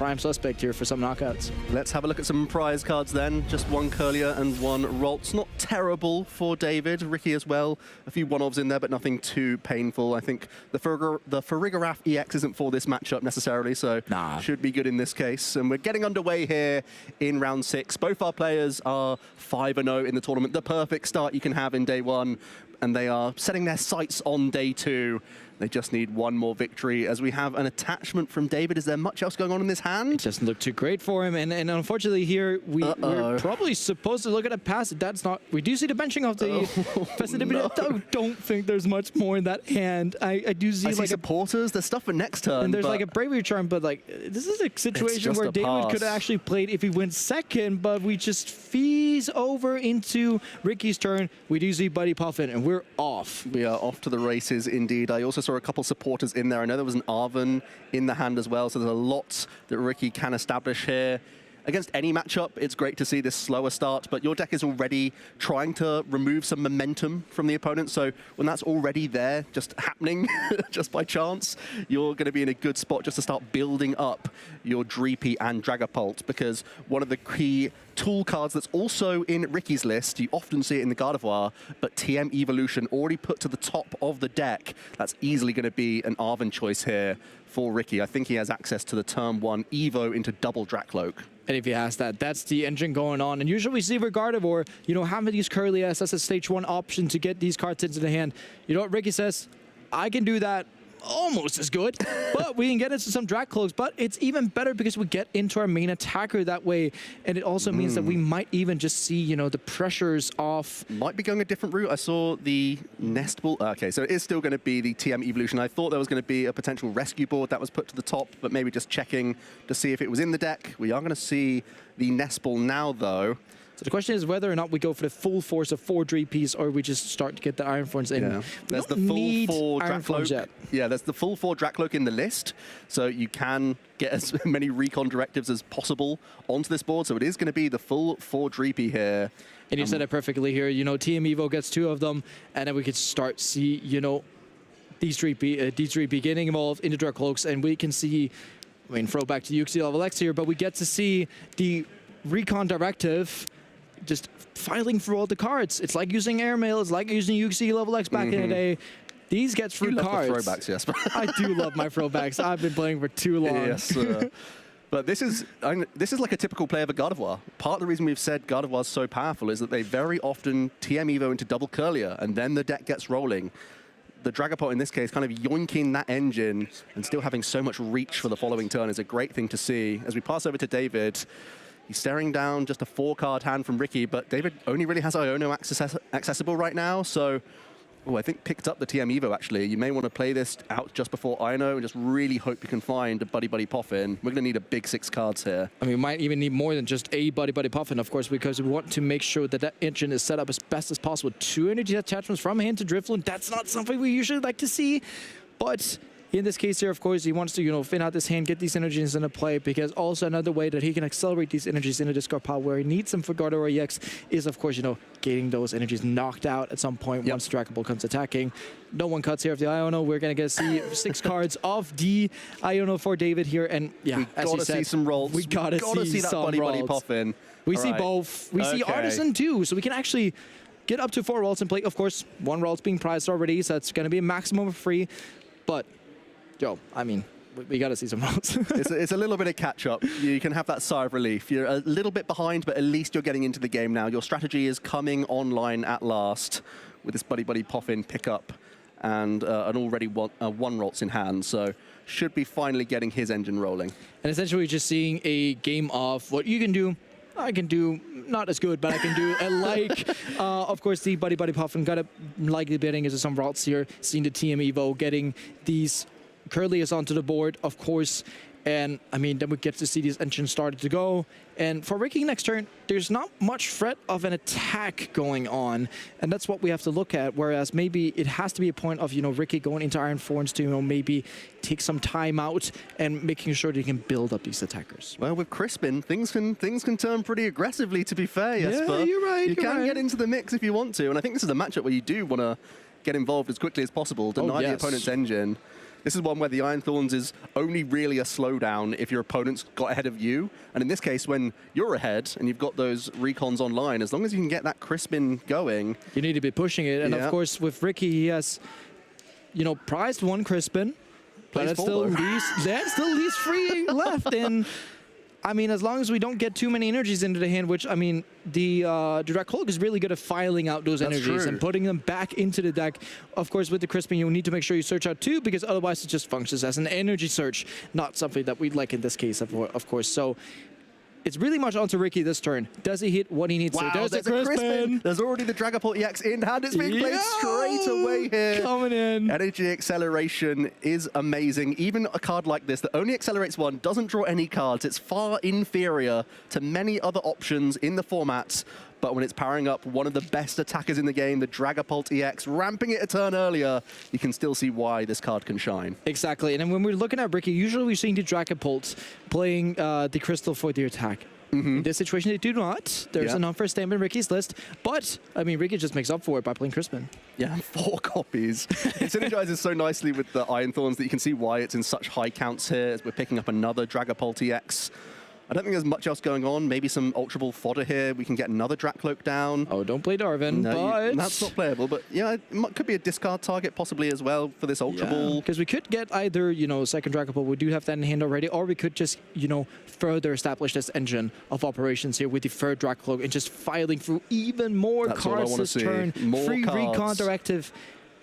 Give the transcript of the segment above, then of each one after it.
prime suspect here for some knockouts. Let's have a look at some prize cards then. Just one Curlier and one Ralts. Not terrible for David. Ricki as well. A few one-offs in there, but nothing too painful. I think the Farigiraf EX isn't for this matchup necessarily, so should be good in this case. And we're getting underway here in round 6. Both our players are 5-0 in the tournament. The perfect start you can have in day 1. And they are setting their sights on day 2. They just need one more victory. As we have an attachment from David, is there much else going on in this hand? It doesn't look too great for him, and unfortunately here we're probably supposed to look at a pass. That's not. We do see the benching of the Festivity. No. I don't think there's much more in that hand. I do see like supporters. There's stuff for next turn. And there's like a bravery charm, but like this is a situation where David could have actually played if he wins second, but we just fees over into Ricki's turn. We do see Buddy Puffin, and we're off. We are off to the races indeed. I also saw a couple supporters in there. I know there was an Arven in the hand as well, so there's a lot that Ricki can establish here. Against any matchup, it's great to see this slower start, but your deck is already trying to remove some momentum from the opponent, so when that's already there, just happening, just by chance, you're going to be in a good spot just to start building up your Dreepy and Dragapult, because one of the key tool cards that's also in Ricki's list, you often see it in the Gardevoir, but TM Evolution already put to the top of the deck. That's easily going to be an Arven choice here for Ricki. I think he has access to the turn 1 Evo into double Drakloak. And if he has that, that's the engine going on. And usually we see with Gardevoir, you know, having these Curlias as a stage 1 option to get these cards into the hand. You know what Ricki says? I can do that almost as good, but we can get into some Drakloaks. But it's even better because we get into our main attacker that way. And it also means that we might even just see, you know, the pressures off. Might be going a different route. I saw the Nest Ball. Okay, so it is still going to be the TM Evolution. I thought there was going to be a potential rescue board that was put to the top, but maybe just checking to see if it was in the deck. We are going to see the Nest Ball now, though. So the question is whether or not we go for the full force of 4 Dreepies or we just start to get the Iron Thorns in. Yeah. There's the full 4 Drakloak. Yeah, there's the full 4 Drakloak in the list, so you can get as many recon directives as possible onto this board. So it is going to be the full 4 Dreepy here. And you said it perfectly here. You know, TM Evo gets 2 of them, and then we could start see, you know, these Dreepy getting involved into Drakloaks, and we can see, I mean, throw back to UXC level X here, but we get to see the recon directive just filing through all the cards. It's like using Airmail, it's like using UXC level X back in the day. These get through cards. You love the throwbacks, yes. I do love my throwbacks. I've been playing for too long. Yes, but this is like a typical play of a Gardevoir. Part of the reason we've said Gardevoir is so powerful is that they very often TM Evo into double Curlier, and then the deck gets rolling. The Dragapult in this case kind of yoinking that engine and still having so much reach for the following turn is a great thing to see. As we pass over to David, he's staring down just a 4-card hand from Ricki, but David only really has Iono accessible right now, so I think picked up the TM Evo, actually. You may want to play this out just before Iono and just really hope you can find a Buddy Puffin. We're going to need a big 6 cards here. I mean, we might even need more than just a Buddy Puffin, of course, because we want to make sure that that engine is set up as best as possible. 2 energy attachments from hand to Drifloon. That's not something we usually like to see, but in this case here, of course, he wants to, you know, fin out this hand, get these energies into play, because also another way that he can accelerate these energies into discard pile where he needs them for Gardevoir EX is, of course, you know, getting those energies knocked out at some point once Dragapult comes attacking. No one cuts here of the Iono. We're going to get to see 6 cards of the Iono for David here, and yeah, we gotta see some rolls. We gotta see that Buddy Puffin. We see both. We see Artisan too, so we can actually get up to 4 rolls in play. Of course, 1 roll's being prized already, so it's going to be a maximum of 3, but yo, I mean, we got to see some rolls. It's a little bit of catch-up. You can have that sigh of relief. You're a little bit behind, but at least you're getting into the game now. Your strategy is coming online at last with this Buddy Puffin pickup and an already 1 Ralts in hand. So should be finally getting his engine rolling. And essentially just seeing a game of what you can do. I can do not as good, but I can do like, of course, the Buddy Puffin got a likely bidding into some Ralts here. Seeing the TM Evo getting these Curlias onto the board, of course, and I mean, then we get to see these engines started to go. And for Ricki next turn, there's not much threat of an attack going on, and that's what we have to look at. Whereas maybe it has to be a point of, you know, Ricki going into Iron Thorns to, you know, maybe take some time out and making sure that he can build up these attackers. Well, with Crispin, things can turn pretty aggressively. To be fair, Jesper. Yeah, you're right. You can get into the mix if you want to, and I think this is a matchup where you do want to get involved as quickly as possible, deny the opponent's engine. this is one where the Iron Thorns is only really a slowdown if your opponent's got ahead of you. And in this case, when you're ahead and you've got those recons online, as long as you can get that Crispin going, you need to be pushing it. And of course, with Ricki, he has, you know, prized one Crispin, but it still leaves 3 left. And I mean, as long as we don't get too many energies into the hand, which, I mean, the Dracolic is really good at filing out those energies and putting them back into the deck. Of course, with the Crispin, you need to make sure you search out 2, because otherwise it just functions as an energy search, not something that we'd like in this case, of course. So it's really much onto Ricki this turn. Does he hit what he needs to? There's a Crispin. There's already the Dragapult EX in hand. It's being played straight away here. Coming in. Energy acceleration is amazing. Even a card like this that only accelerates 1, doesn't draw any cards. It's far inferior to many other options in the formats. But when it's powering up one of the best attackers in the game, the Dragapult EX, ramping it a turn earlier, you can still see why this card can shine. Exactly. And then when we're looking at Ricki, usually we're seeing the Dragapult playing the Crystal for the attack. In this situation, they do not. There's an unfair stamp in Ricky's list. But, I mean, Ricki just makes up for it by playing Crispin. Yeah, 4 copies. It synergizes so nicely with the Iron Thorns that you can see why it's in such high counts here, as we're picking up another Dragapult EX. I don't think there's much else going on. Maybe some Ultra Ball fodder here. We can get another Dracloak down. Oh, don't play Darwin, no, but... that's not playable, but yeah, it could be a discard target possibly as well for this Ultra Ball. Because we could get either, you know, second Dracopult, we do have that in hand already, or we could just, you know, further establish this engine of operations here with the third Dracloak and just filing through even more cards this turn. Free recon directive.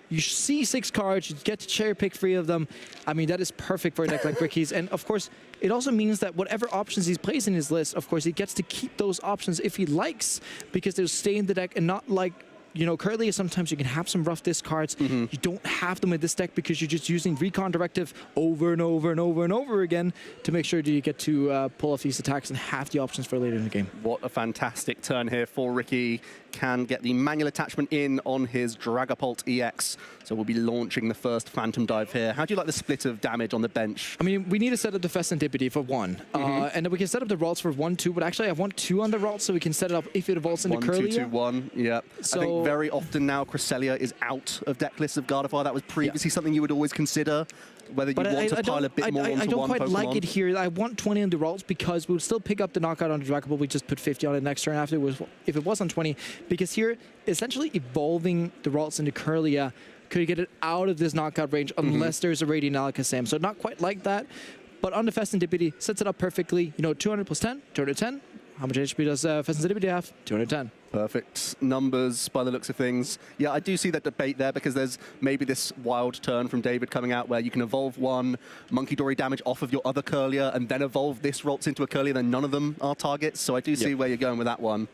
You see 6 cards, you get to cherry pick 3 of them. I mean, that is perfect for a deck like Ricky's. And of course, it also means that whatever options he's placed in his list, of course, he gets to keep those options if he likes, because they'll stay in the deck and not like, you know, currently sometimes you can have some rough discards. You don't have them in this deck because you're just using recon directive over and over and over and over again to make sure that you get to pull off these attacks and have the options for later in the game. What a fantastic turn here for Ricki. Can get the manual attachment in on his Dragapult EX. So we'll be launching the first Phantom Dive here. How do you like the split of damage on the bench? I mean, we need to set up the Festivity for 1. And then we can set up the Ralts for 1, 2, but actually I want 2 on the Ralts so we can set it up if it evolves into Curlia. 1, 2, 2, 1, yeah. So I think very often now Cresselia is out of deck lists of Gardevoir. That was previously something you would always consider, whether you want to pile a bit more onto one Pokemon. I don't quite like it here. I want 20 on the Ralts because we would still pick up the knockout on the Dragapult. We just put 50 on it next turn after if it was on 20. Because here, essentially evolving the Ralts into Curlia could get it out of this knockout range unless there's a Radiant Alakazam. So not quite like that. But on the Festivity, sets it up perfectly. You know, 200 plus 10, 210. How much HP does Festivity have? 210. Perfect numbers by the looks of things. Yeah, I do see that debate there because there's maybe this wild turn from David coming out where you can evolve 1 Monkey Dory damage off of your other Curlia and then evolve this Ralts into a Curlia, then none of them are targets. So I do see where you're going with that one.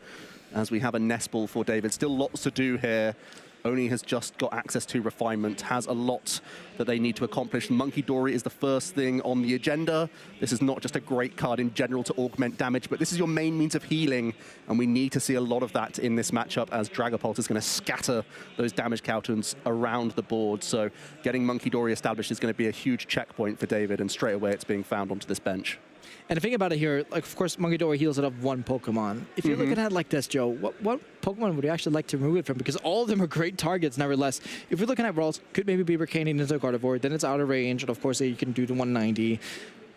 As we have a Nest Ball for David. Still lots to do here. Only has just got access to Refinement, has a lot that they need to accomplish. Monkey Dory is the first thing on the agenda. This is not just a great card in general to augment damage, but this is your main means of healing, and we need to see a lot of that in this matchup as Dragapult is going to scatter those damage counters around the board. So getting Monkey Dory established is going to be a huge checkpoint for David, and straight away it's being found onto this bench. And the thing about it here, like, of course, Monkey Dory heals it up 1 Pokemon. If you're looking at it like this, Joe, what Pokemon would you actually like to remove it from? Because all of them are great targets, nevertheless. If we're looking at Ralts, could maybe be Recaning into Gardevoir, then it's out of range, and of course you can do the 190.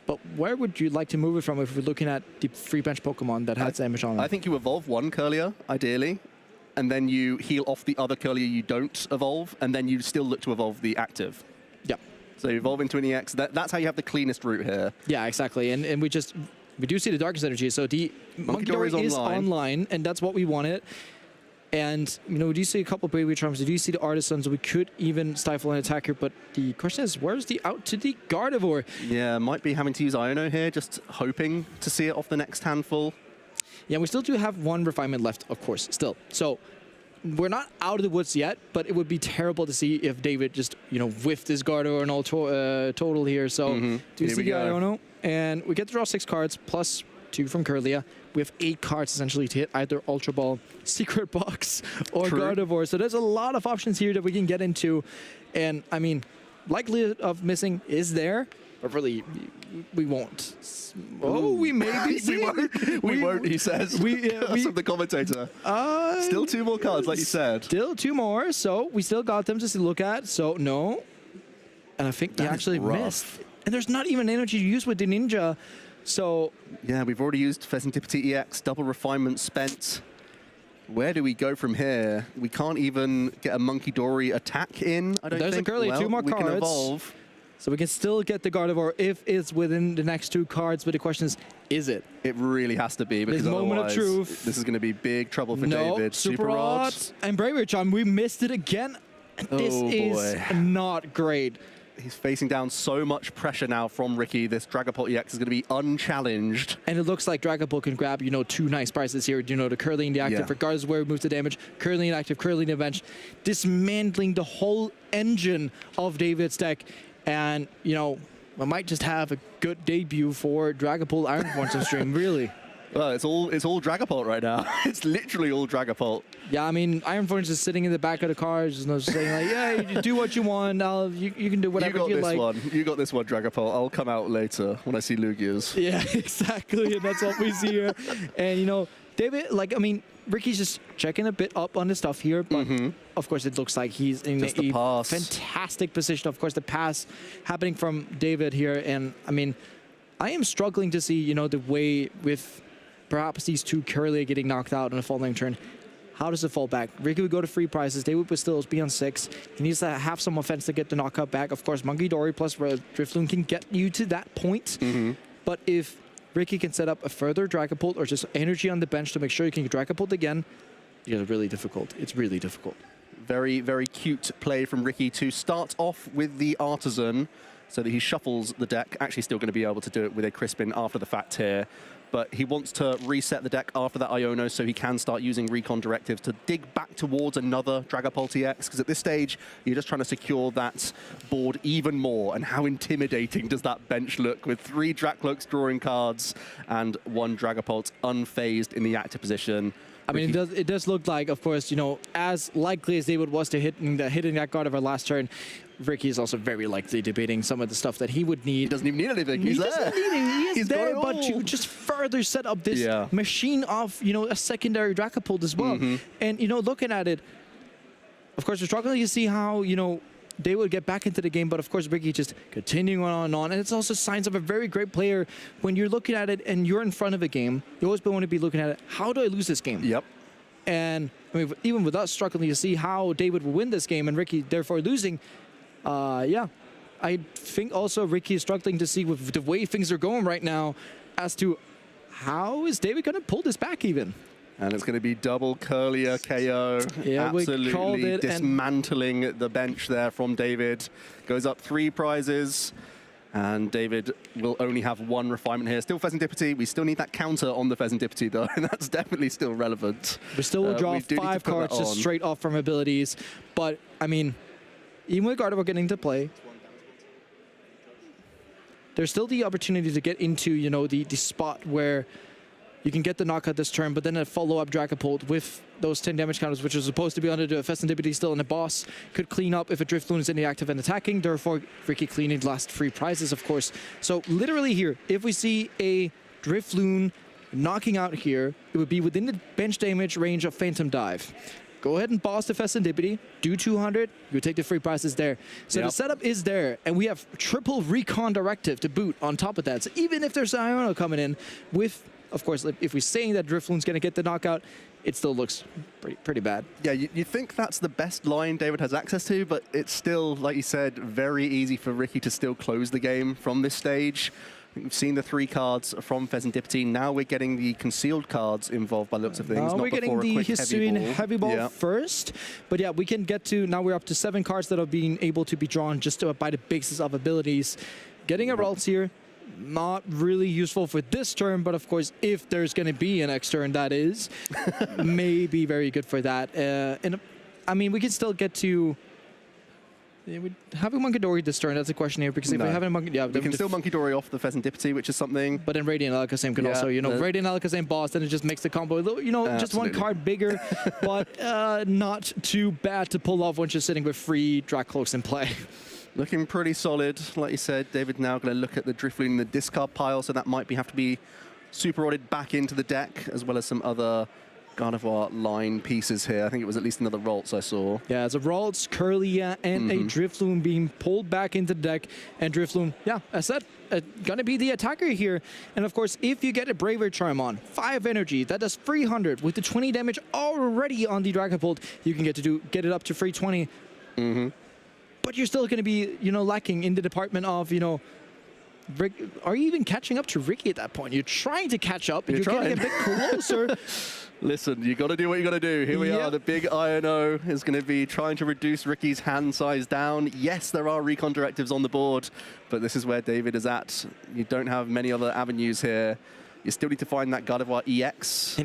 But where would you like to move it from if we're looking at the free bench Pokemon that has damage on them? I think you evolve 1 Curlia, ideally, and then you heal off the other Curlia you don't evolve, and then you still look to evolve the active. Yeah. So you evolve into an EX. That's how you have the cleanest route here. Yeah, exactly. And we do see the Darkest Energy. So the Monkey Dory is online, and that's what we wanted. And, you know, we do see a couple of Bravery Charms. We do see the Artisans. We could even stifle an attacker. But the question is, where's the out to the Gardevoir? Yeah, might be having to use Iono here, just hoping to see it off the next handful. Yeah, we still do have 1 Refinement left, of course, still. So we're not out of the woods yet, but it would be terrible to see if David just, you know, whiffed his Gardevoir and all total here. So do you see the Iono? And we get to draw 6 cards plus 2 from Curlia. We have 8 cards essentially to hit either Ultra Ball, Secret Box, or Gardevoir. So there's a lot of options here that we can get into. And I mean, likelihood of missing is there, but really, we won't. Oh, we may be seeing. We won't, he says. That's from the commentator. Still 2 more cards, like you said. Still 2 more, so we still got them to look at. So, no. And I think he That is actually rough. missed. And there's not even energy to use with the Ninja. So Yeah, we've already used Pheasantipity EX, double refinement spent. Where do we go from here? We can't even get a Monkey Dory attack in, I don't There's think. a Curly, well, 2 more we cards. can evolve. So we can still get the Gardevoir if it's within the next 2 cards, but the question is it? It really has to be, because This moment of otherwise truth. this is going to be big trouble for No, David. Super Rod and Bravery Charm. We missed it again. This Oh, is boy. not great. He's facing down so much pressure now from Ricki. This Dragapult EX is going to be unchallenged. And it looks like Dragapult can grab, 2 nice prizes here. The Curly and the active, Yeah. regardless of where it moves the damage. Curly and active, Curly and the bench. Dismantling the whole engine of David's deck. And, we might just have a good debut for Dragapult Iron Force on stream, really. Well, it's all Dragapult right now. It's literally all Dragapult. Yeah, I mean, Iron Force is sitting in the back of the car, just saying like, yeah, you do what you want. You can do whatever you like. You got this one, Dragapult. I'll come out later when I see Lugia's. Yeah, exactly, and that's what we see here. And David, Ricky's just checking a bit up on the stuff here, but of course it looks like he's in Just the a pass. fantastic position. Of course, the pass happening from David here, and I am struggling to see the way with perhaps these 2 Curly getting knocked out on a falling turn. How does it fall back? Ricky would go to free prizes. David would still be on 6. He needs to have some offense to get the knockout back. Of course, Monkey Dory plus Drifloon can get you to that point. But if Ricky can set up a further Dragapult or just energy on the bench to make sure you can Dragapult again, it's really difficult. It's really difficult. Very, very cute play from Ricki to start off with the Artisan so that he shuffles the deck. Actually still going to be able to do it with a Crispin after the fact here. But he wants to reset the deck after that Iono so he can start using Recon Directives to dig back towards another Dragapult EX, because at this stage, you're just trying to secure that board even more. And how intimidating does that bench look with 3 Dracloaks drawing cards and 1 Dragapult unfazed in the active position. It does look like, of course, as likely as David was to hitting that card of our last turn, Ricky is also very likely debating some of the stuff that he would need. He doesn't even need anything. He's there. Doesn't need it. He is He's there, got it but you all. just further set up this machine of, a secondary Dragapult as well. And, looking at it, of course, we're struggling to see how, they would get back into the game, but of course, Ricky just continuing on and on. And it's also signs of a very great player. When you're looking at it and you're in front of a game, you always want to be looking at it, how do I lose this game? Yep. And even with us struggling to see how David will win this game and Ricky therefore losing, I think also Ricky is struggling to see with the way things are going right now as to how is David going to pull this back even? And it's going to be double Curlier KO. Yeah, we called Absolutely it, dismantling the bench there from David. Goes up 3 prizes. And David will only have 1 refinement here. Still Pheasantipity. We still need that counter on the Pheasantipity, though. And that's definitely still relevant. We still will draw we do need to 5 put that cards just on. straight off from abilities. But, even with Gardevoir getting to play, there's still the opportunity to get into, the spot where you can get the knockout this turn, but then a follow-up Dragapult with those 10 damage counters, which is supposed to be under the Pheasantipity still, and the boss could clean up if a Drifloon is in the active and attacking, therefore Ricky cleaning the last 3 prizes, of course. So literally here, if we see a Drifloon knocking out here, it would be within the bench damage range of Phantom Dive. Go ahead and boss the Pheasantipity, do 200, you take the 3 prizes there. So the setup is there, and we have triple Recon Directive to boot on top of that. So even if there's Iono coming in with, of course, if we're saying that Drifloon's going to get the knockout, it still looks pretty bad. Yeah, you think that's the best line David has access to, but it's still, like you said, very easy for Ricky to still close the game from this stage. I think we've seen the 3 cards from Pheasantipity. Now we're getting the concealed cards involved by the looks of things. Now we're getting the Hisuian Heavy Ball first. But yeah, we can get to, now we're up to 7 cards that are being able to be drawn just by the basis of abilities. Getting a Ralts here, not really useful for this turn, but of course, if there's going to be an next turn, that is, may be very good for that. We can still get to having Monkey Dory this turn. That's a question here, because if we have a Monkey, we can still Monkey Dory off the Pheasantipity, which is something. But then Radiant Alakazam can also, Radiant Alakazam boss, then it just makes the combo a little, just 1 card bigger, but not too bad to pull off once you're sitting with 3 Dracloaks in play. Looking pretty solid, like you said. David now going to look at the Drifloon in the discard pile, so that might have to be super rodded back into the deck, as well as some other Gardevoir line pieces here. I think it was at least another Ralts I saw. Yeah, it's a Ralts, Curlia, and a Drifloon being pulled back into the deck. And Drifloon, yeah, as I said, gonna be the attacker here. And of course, if you get a Braver Charm on, 5 energy, that does 300 with the 20 damage already on the Dragapult. You can get it up to 320. But you're still gonna be, lacking in the department of, are you even catching up to Ricki at that point? You're trying to catch up, but you're getting a bit closer. Listen, you got to do what you got to do. Here we are. The big INO is going to be trying to reduce Ricky's hand size down. Yes, there are recon directives on the board, but this is where David is at. You don't have many other avenues here. You still need to find that Gardevoir EX.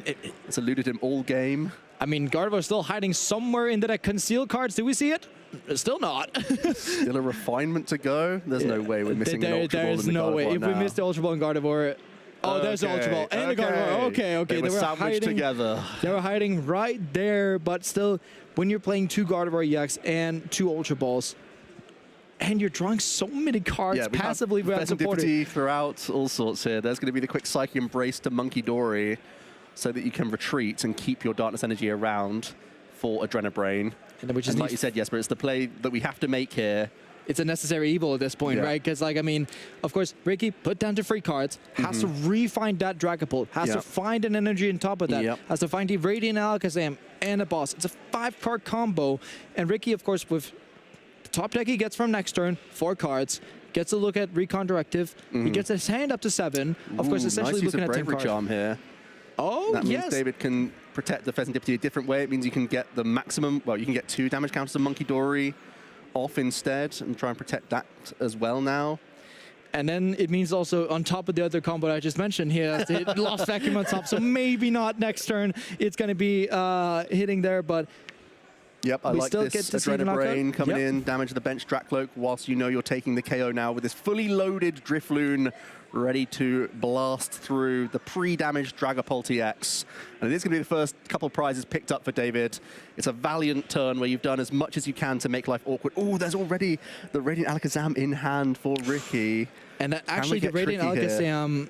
It's eluded him all game. I mean, Gardevoir still hiding somewhere in the deck. Conceal cards, do we see it? Still not. Still a refinement to go. There's no way we're missing an Ultra Ball. There's no way. If we missed the Ultra Ball in Gardevoir, there's the Ultra Ball and the Gardevoir. Okay. They were sandwiched together. They were hiding right there, but still, when you're playing 2 Gardevoir EX and 2 Ultra Balls, and you're drawing so many cards passively without supporting throughout, all sorts here. There's going to be the quick Psychic Embrace to Monkey Dory so that you can retreat and keep your Darkness Energy around for Adrenabrain. And like you said, Jesper, it's the play that we have to make here. It's a necessary evil at this point, right? Because, of course, Ricki put down to 3 cards, has to refine that Dragapult, has to find an energy on top of that, has to find the Radiant Alakazam and a boss. It's a 5-card combo. And Ricki, of course, with the top deck he gets from next turn, 4 cards, gets a look at Recon Directive. He gets his hand up to 7. Of course, essentially nice looking at 10 Bravery cards. Charm here. Oh, that means David can protect the Pheasantipity a different way. It means you can get the maximum, well, you can get 2 damage counters of Monkey Dory off instead and try and protect that as well now. And then it means also on top of the other combo I just mentioned here, it lost Vacuum on top, so maybe not next turn. It's going to be hitting there, but I like this Adrenabrain coming in, damage the bench Drakloak, whilst you're taking the KO now with this fully loaded Drifloon ready to blast through the pre-damaged Dragapult EX. And it is going to be the first couple of prizes picked up for David. It's a valiant turn where you've done as much as you can to make life awkward. Oh, there's already the Radiant Alakazam in hand for Ricki. And actually the Radiant Alakazam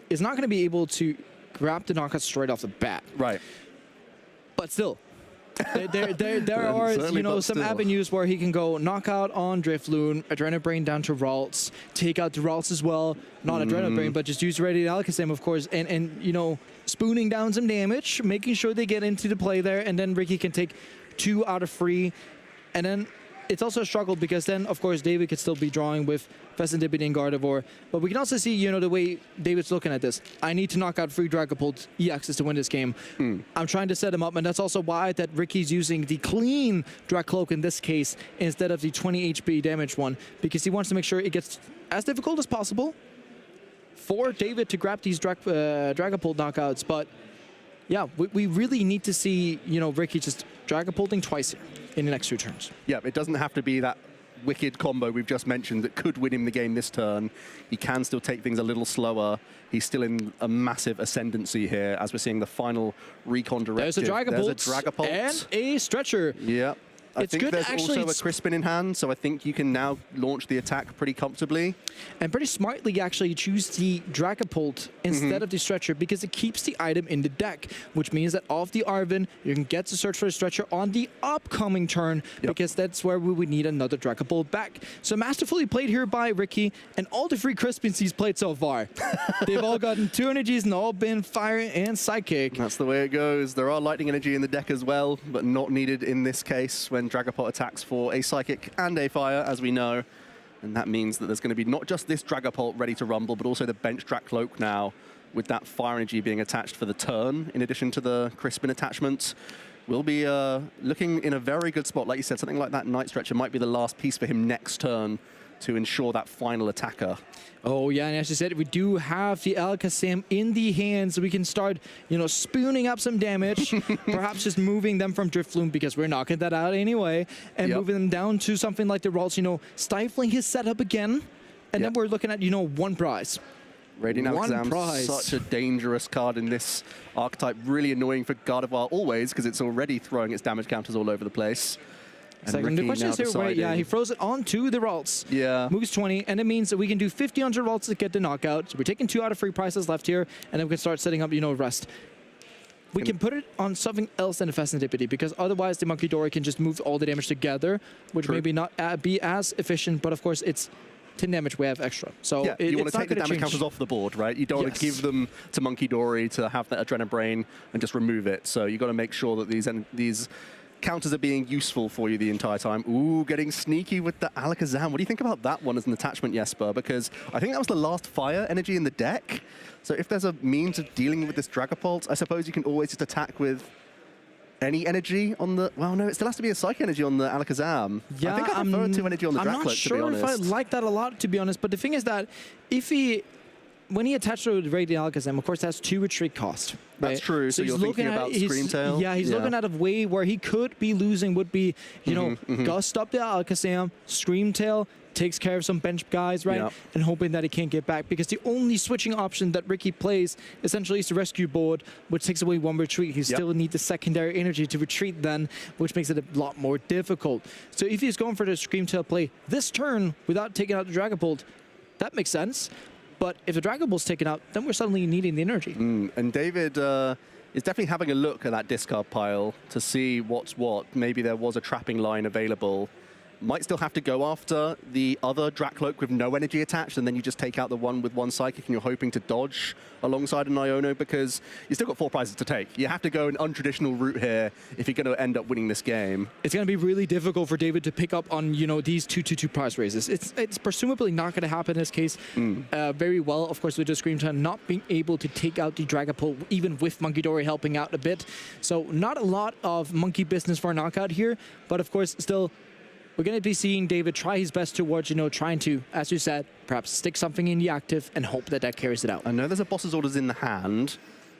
is not going to be able to grab the knockout straight off the bat. Right. But still, there are some avenues where he can go knockout on Drifloon, Adrenabrain down to Ralts, take out the Ralts as well, not Adrenabrain, but just use Radiant Alakazam, of course, and spooning down some damage, making sure they get into the play there, and then Ricki can take 2 out of 3, and then it's also a struggle because then, of course, David could still be drawing with Pheasantipity and Gardevoir. But we can also see, the way David's looking at this. I need to knock out 3 Dragapult EXs to win this game. I'm trying to set him up, and that's also why that Ricky's using the clean Dracloak in this case instead of the 20 HP damage one, because he wants to make sure it gets as difficult as possible for David to grab these Dragapult knockouts. But yeah, we really need to see, Ricki just Dragapulting twice here in the next 2 turns. Yeah, it doesn't have to be that wicked combo we've just mentioned that could win him the game this turn. He can still take things a little slower. He's still in a massive ascendancy here as we're seeing the final Recon Directive. There's a Dragapult and a Stretcher. Yeah. I think there's also a Crispin in hand, so I think you can now launch the attack pretty comfortably. And pretty smartly, actually, choose the Dragapult instead of the Stretcher because it keeps the item in the deck, which means that off the Arven, you can get to search for a Stretcher on the upcoming turn because that's where we would need another Dragapult back. So masterfully played here by Ricki, and all the 3 Crispins he's played so far. They've all gotten 2 energies and all been Fire and Psychic. That's the way it goes. There are Lightning Energy in the deck as well, but not needed in this case when Dragapult attacks for a Psychic and a Fire, as we know. And that means that there's going to be not just this Dragapult ready to rumble, but also the bench Drakloak now, with that Fire Energy being attached for the turn, in addition to the Crispin attachment. We'll be looking in a very good spot. Like you said, something like that Night Stretcher might be the last piece for him next turn to ensure that final attacker. Oh, yeah, and as you said, we do have the Alakazam in the hands, so we can start, spooning up some damage, perhaps just moving them from Drifloon, because we're knocking that out anyway, and moving them down to something like the Ralts, stifling his setup again, and then we're looking at, 1 prize. Radiant Alakazam, such a dangerous card in this archetype, really annoying for Gardevoir always, because it's already throwing its damage counters all over the place. Second, the question is here, wait, he throws it onto the Ralts. Yeah. Moves 20, and it means that we can do 50 onto Ralts to get the knockout. So we're taking 2 out of 3 prizes left here, and then we can start setting up, rest. we can put it on something else than a Fascinatipity, because otherwise the Monkey Dory can just move all the damage together, which maybe not be as efficient, but of course it's 10 damage we have extra. So yeah, you want to take the damage counters off the board, right? You don't want to give them to Monkey Dory to have that Adrenaline Brain and just remove it. So you got to make sure that these counters are being useful for you the entire time. Ooh, getting sneaky with the Alakazam. What do you think about that one as an attachment, Jesper? Because I think that was the last fire energy in the deck. So if there's a means of dealing with this Dragapult, I suppose you can always just attack with any energy on the... Well, no, it still has to be a Psychic Energy on the Alakazam. Yeah, I think I prefer 2 energy on the Dracloak, I'm not sure if I like that a lot, to be honest. But the thing is that if he... When he attached to the Radiant Alakazam, of course, that's 2 retreat cost. Right? That's true. So you're thinking about Screamtail. Yeah, he's looking at a way where he could be losing would be, you know, gust up the Alakazam, Screamtail, takes care of some bench guys, right? Yep. And hoping that he can't get back. Because the only switching option that Ricki plays essentially is the rescue board, which takes away 1 retreat. He still need the secondary energy to retreat then, which makes it a lot more difficult. So if he's going for the Screamtail play this turn without taking out the Dragapult, that makes sense. But if the Dragon Ball's taken out, then we're suddenly needing the energy. And David is definitely having a look at that discard pile to see what's what. Maybe there was a trapping line available. Might still have to go after the other Dracloak with no energy attached, and then you just take out the one with 1 Psychic and you're hoping to dodge alongside an Iono, because you still got 4 prizes to take. You have to go an untraditional route here if you're going to end up winning this game. It's going to be really difficult for David to pick up on, you know, these 2/2 prize raises. It's presumably not going to happen in this case very well, of course, with the Screamtail not being able to take out the Dragapult, even with Monkey Dory helping out a bit. So not a lot of monkey business for a knockout here, but of course, still, we're going to be seeing David try his best towards, you know, trying to, as you said, perhaps stick something in the active and hope that that carries it out. I know there's a Boss's Orders in the hand,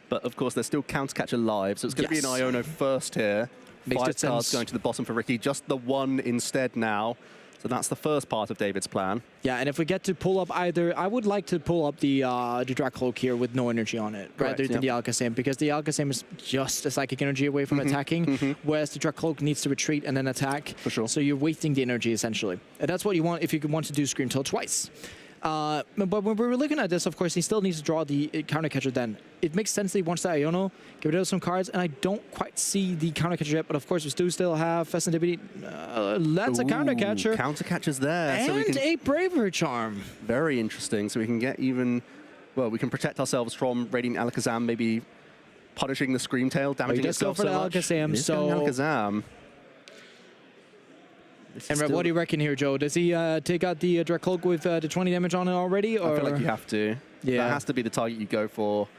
but of course there's still Countercatch alive, so it's going to be an Iono first here. Makes 5 cards going to the bottom for Ricki, just the 1 instead now. So that's the first part of David's plan. Yeah, and if we get to pull up either, I would like to pull up the Dracloak here with no energy on it, rather than the Alakazam, because the Alakazam is just a Psychic Energy away from attacking, whereas the Dracloak needs to retreat and then attack. For sure. So you're wasting the energy, essentially. And that's what you want if you want to do Screamtail twice. But when we're looking at this, of course, he still needs to draw the Countercatcher then. It makes sense that he wants that Iono, get rid of some cards, and I don't quite see the Countercatcher yet, but of course, we still have Fascinatipity. That's a Countercatcher. Countercatcher's there. And so we can, a Bravery Charm. Very interesting. So we can get even... Well, we can protect ourselves from Radiant Alakazam, maybe punishing the Screamtail, damaging itself so much. Alakazam, so... Alakazam. And what do you reckon here, Joe? Does he take out the Dracloak with the 20 damage on it already? Or? I feel like you have to. Yeah. That has to be the target you go for.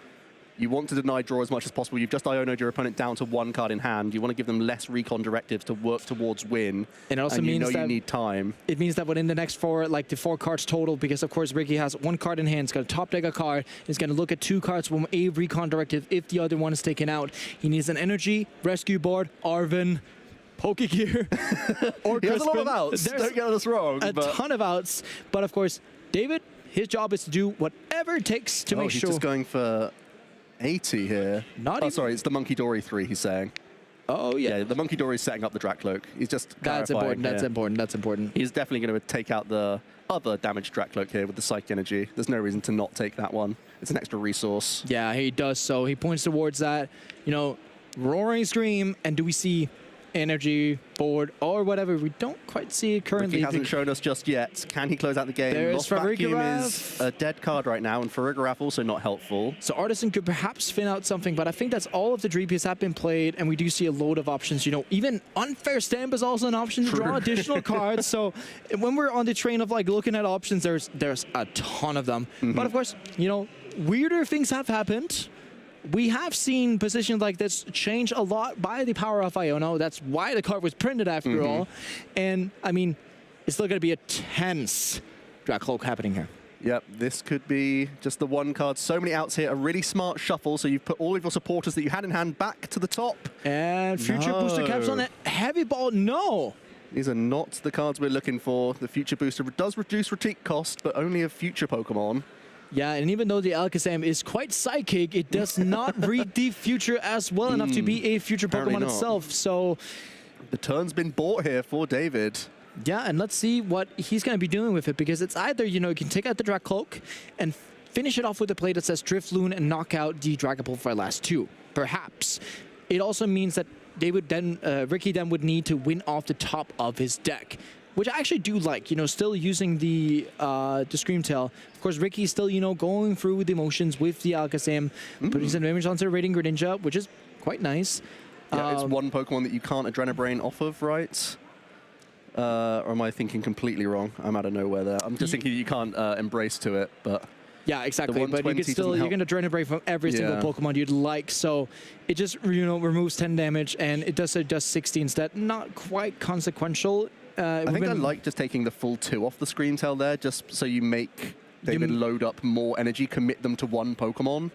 You want to deny draw as much as possible. You've just Iono'd your opponent down to 1 card in hand. You want to give them less recon directives to work towards win. And it also means you that you need time. It means that within the next 4, like the 4 cards total, because of course Ricki has 1 card in hand, he's going to top deck a card, he's going to look at 2 cards from a recon directive if the other one is taken out. He needs an energy, rescue board, Arven, Pokegear, or He has a lot of outs. Don't get us wrong. A ton of outs. But of course, David, his job is to do whatever it takes to make he's sure. Just going for 80 here. Sorry, it's the Monkey Dory 3 he's saying. Oh, yeah. The Monkey Dory is setting up the Dracloak. He's just That's important. That's important. That's important. He's definitely going to take out the other damaged Dracloak here with the Psychic Energy. There's no reason to not take that one. It's an extra resource. Yeah, he does so. He points towards that, you know, Roaring Scream, and do we see energy board or whatever? We don't quite see it currently. He hasn't shown us just yet. Can he close out the game? There's Lost Vacuum is a dead card right now, and Farigiraf also not helpful. So Artisan could perhaps spin out something, but I think that's all of the Dream Piece have been played, and we do see a load of options. You know, even Unfair Stamp is also an option to draw additional cards. So when we're on the train of like looking at options, there's a ton of them. But of course, you know, weirder things have happened. We have seen positions like this change a lot by the power of Iono. That's why the card was printed after all. And, I mean, it's still going to be a tense Dracloak happening here. Yep, this could be just the 1 card. So many outs here. A really smart shuffle. So you've put all of your supporters that you had in hand back to the top. And future booster caps on it. Heavy ball, no. These are not the cards we're looking for. The future booster does reduce retreat cost, but only of future Pokemon. Yeah, and even though the Alakazam is quite psychic, it does not read the future as well enough to be a future Pokemon itself. So the turn's been bought here for David. Yeah, and let's see what he's going to be doing with it, because it's either, you know, you can take out the Dracloak and finish it off with a play that says Drifloon and knock out the Dragapult for last 2. Perhaps. It also means that they would then, Ricki then would need to win off the top of his deck, which I actually do like, you know, still using the Screamtail. Of course, Ricky's still, you know, going through with the emotions with the Alakazam, putting some damage onto the Radiant Greninja, which is quite nice. Yeah, it's one Pokemon that you can't Adrenabrain off of, right? Or am I thinking completely wrong? I'm out of nowhere there. I'm just thinking you can't Embrace to it, but... Yeah, exactly. But you can still, you're going to Adrenabrain from every single Pokemon you'd like. So it just, you know, removes 10 damage, and it does 60 instead. Not quite consequential. I think I like just taking the full 2 off the Screamtail there, just so you make David load up more energy, commit them to one Pokemon.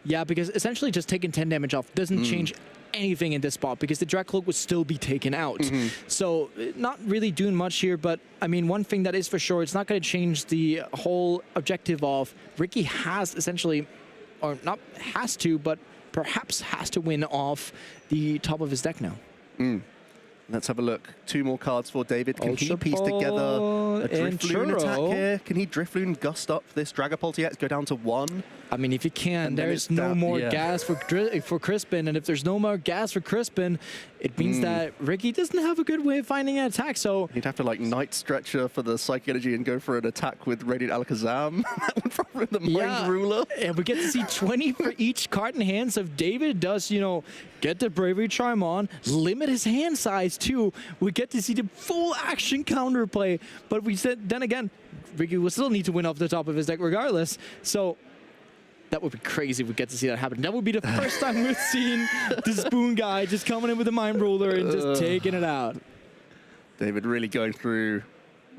Yeah, because essentially just taking 10 damage off doesn't change anything in this spot, because the Dracloak would still be taken out. So not really doing much here, but I mean, one thing that is for sure, it's not going to change the whole objective of Ricki has essentially, or not has to, but perhaps has to win off the top of his deck now. Let's have a look. 2 more cards for David. Can he piece together a Drifloon attack here? Can he Drifloon gust up this Dragapult yet? Go down to 1? I mean, if you can, there's no more gas for Crispin, and if there's no more gas for Crispin, it means that Ricki doesn't have a good way of finding an attack, so... He'd have to, like, Night Stretcher for the Psychic Energy and go for an attack with Radiant Alakazam. That would probably be the Mind Ruler. And we get to see 20 for each card in hand, so if David does, you know, get the Bravery Charm on, limit his hand size, too, we get to see the full action counterplay, but we said, then again, Ricki will still need to win off the top of his deck regardless, so... That would be crazy if we get to see that happen. That would be the first time we've seen the Spoon guy just coming in with a Mind Ruler and just taking it out. David really going through